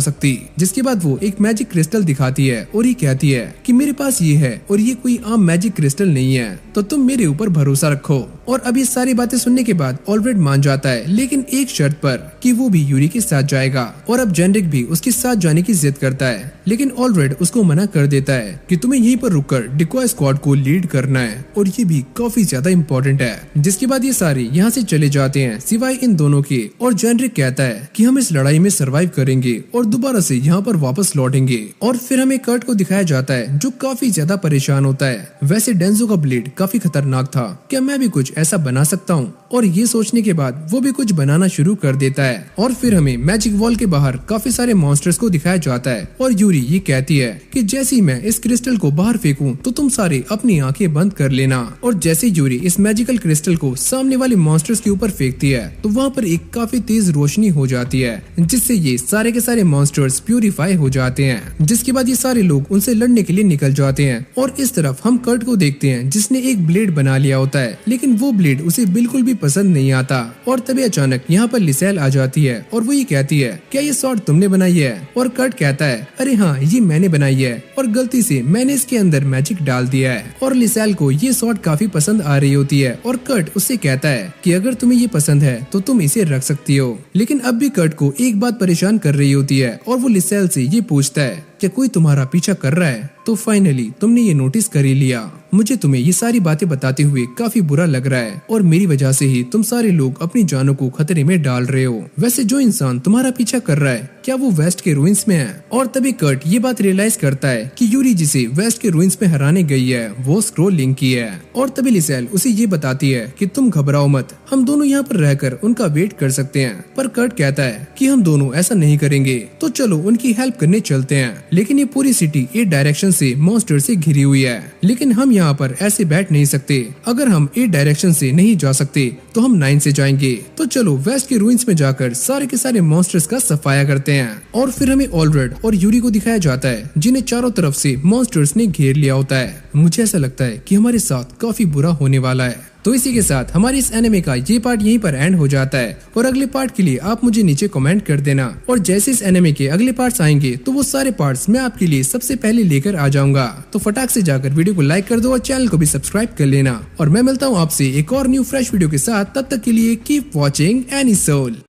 सकती। जिसके बाद वो एक मैजिक क्रिस्टल दिखाती है और ये कहती है कि मेरे पास ये है और ये कोई आम मैजिक क्रिस्टल नहीं है, तो तुम मेरे ऊपर भरोसा रखो। और अब ये सारी बातें सुनने के बाद ऑलरेड मान जाता है, लेकिन एक शर्त पर कि वो भी यूरी के साथ जाएगा। और अब जेनरिक भी उसके साथ जाने की जिद करता है, लेकिन ऑलरेड उसको मना कर देता है कि तुम्हें यहीं पर रुककर डिकॉय स्क्वाड को लीड करना है और ये भी काफी ज्यादा इम्पोर्टेंट है। जिसके बाद ये सारे यहाँ से चले जाते हैं सिवाय इन दोनों के। और जेनरिक कहता है कि हम इस लड़ाई में सरवाइव करेंगे और दोबारा से यहाँ पर वापस लौटेंगे। और फिर हमें कर्ट को दिखाया जाता है जो काफी ज्यादा परेशान होता है। वैसे डेंजो का ब्लेड काफी खतरनाक था, क्या मैं भी कुछ ऐसा बना सकता हूँ? और ये सोचने के बाद वो भी कुछ बनाना शुरू कर देता है। और फिर हमें मैजिक वॉल के बाहर काफी सारे मॉन्स्टर्स को दिखाया जाता है और यूरी ये कहती है कि जैसे ही मैं इस क्रिस्टल को बाहर फेंकूं तो तुम सारे अपनी आंखें बंद कर लेना। और जैसे यूरी इस मैजिकल क्रिस्टल को सामने वाले मॉन्स्टर्स के ऊपर फेंकती है तो वहाँ पर एक काफी तेज रोशनी हो जाती है, जिससे ये सारे के सारे मॉन्स्टर्स प्यूरिफाई हो जाते हैं। जिसके बाद ये सारे लोग उनसे लड़ने के लिए निकल जाते हैं। और इस तरफ हम कर्ट को देखते हैं जिसने एक ब्लेड बना लिया होता है, लेकिन वो ब्लेड उसे बिल्कुल भी पसंद नहीं आता। और तभी अचानक यहाँ पर लिसेल आ जाती है और वो ये कहती है, क्या ये स्वॉर्ड तुमने बनाई है? और कर्ट कहता है, अरे हाँ, ये मैंने बनाई है और गलती से मैंने इसके अंदर मैजिक डाल दिया है। और लिसेल को ये स्वॉर्ड काफी पसंद आ रही होती है और कर्ट उससे कहता है कि अगर तुम्हें ये पसंद है तो तुम इसे रख सकती हो। लेकिन अब भी कर्ट को एक बात परेशान कर रही होती है और वो लिसेल से ये पूछता है, क्या कोई तुम्हारा पीछा कर रहा है? तो फाइनली तुमने ये नोटिस कर ही लिया। मुझे तुम्हें ये सारी बातें बताते हुए काफी बुरा लग रहा है और मेरी वजह से ही तुम सारे लोग अपनी जानों को खतरे में डाल रहे हो। वैसे जो इंसान तुम्हारा पीछा कर रहा है, क्या वो वेस्ट के रूइंस में है? और तभी कर्ट ये बात रियलाइज करता है कि यूरी जिसे वेस्ट के रूइंस में हराने गई है वो स्क्रोल लिंक की है। और तभी लिसेल उसे ये बताती है कि तुम घबराओ मत, हम दोनों यहाँ पर रहकर उनका वेट कर सकते हैं। पर कर्ट कहता है कि हम दोनों ऐसा नहीं करेंगे, तो चलो उनकी हेल्प करने चलते हैं। लेकिन ये पूरी सिटी एक डायरेक्शन से मॉन्स्टर से घिरी हुई है, लेकिन हम यहाँ पर ऐसे बैठ नहीं सकते। अगर हम 8 डायरेक्शन से नहीं जा सकते तो हम 9 से जाएंगे। तो चलो वेस्ट के रूइंस में जाकर सारे के सारे मॉन्स्टर्स का सफाया करते हैं। और फिर हमें ऑलरेड और यूरी को दिखाया जाता है जिन्हें चारों तरफ से मॉन्स्टर्स ने घेर लिया होता है। मुझे ऐसा लगता है कि हमारे साथ काफी बुरा होने वाला है। तो इसी के साथ हमारी इस एनिमे का ये पार्ट यहीं पर एंड हो जाता है और अगले पार्ट के लिए आप मुझे नीचे कमेंट कर देना। और जैसे इस एनिमे के अगले पार्ट्स आएंगे तो वो सारे पार्ट्स मैं आपके लिए सबसे पहले लेकर आ जाऊंगा। तो फटाक से जाकर वीडियो को लाइक कर दो और चैनल को भी सब्सक्राइब कर लेना। और मैं मिलता हूँ आपसे एक और न्यू फ्रेश वीडियो के साथ। तब तक के लिए कीप वॉचिंग एनीसोल।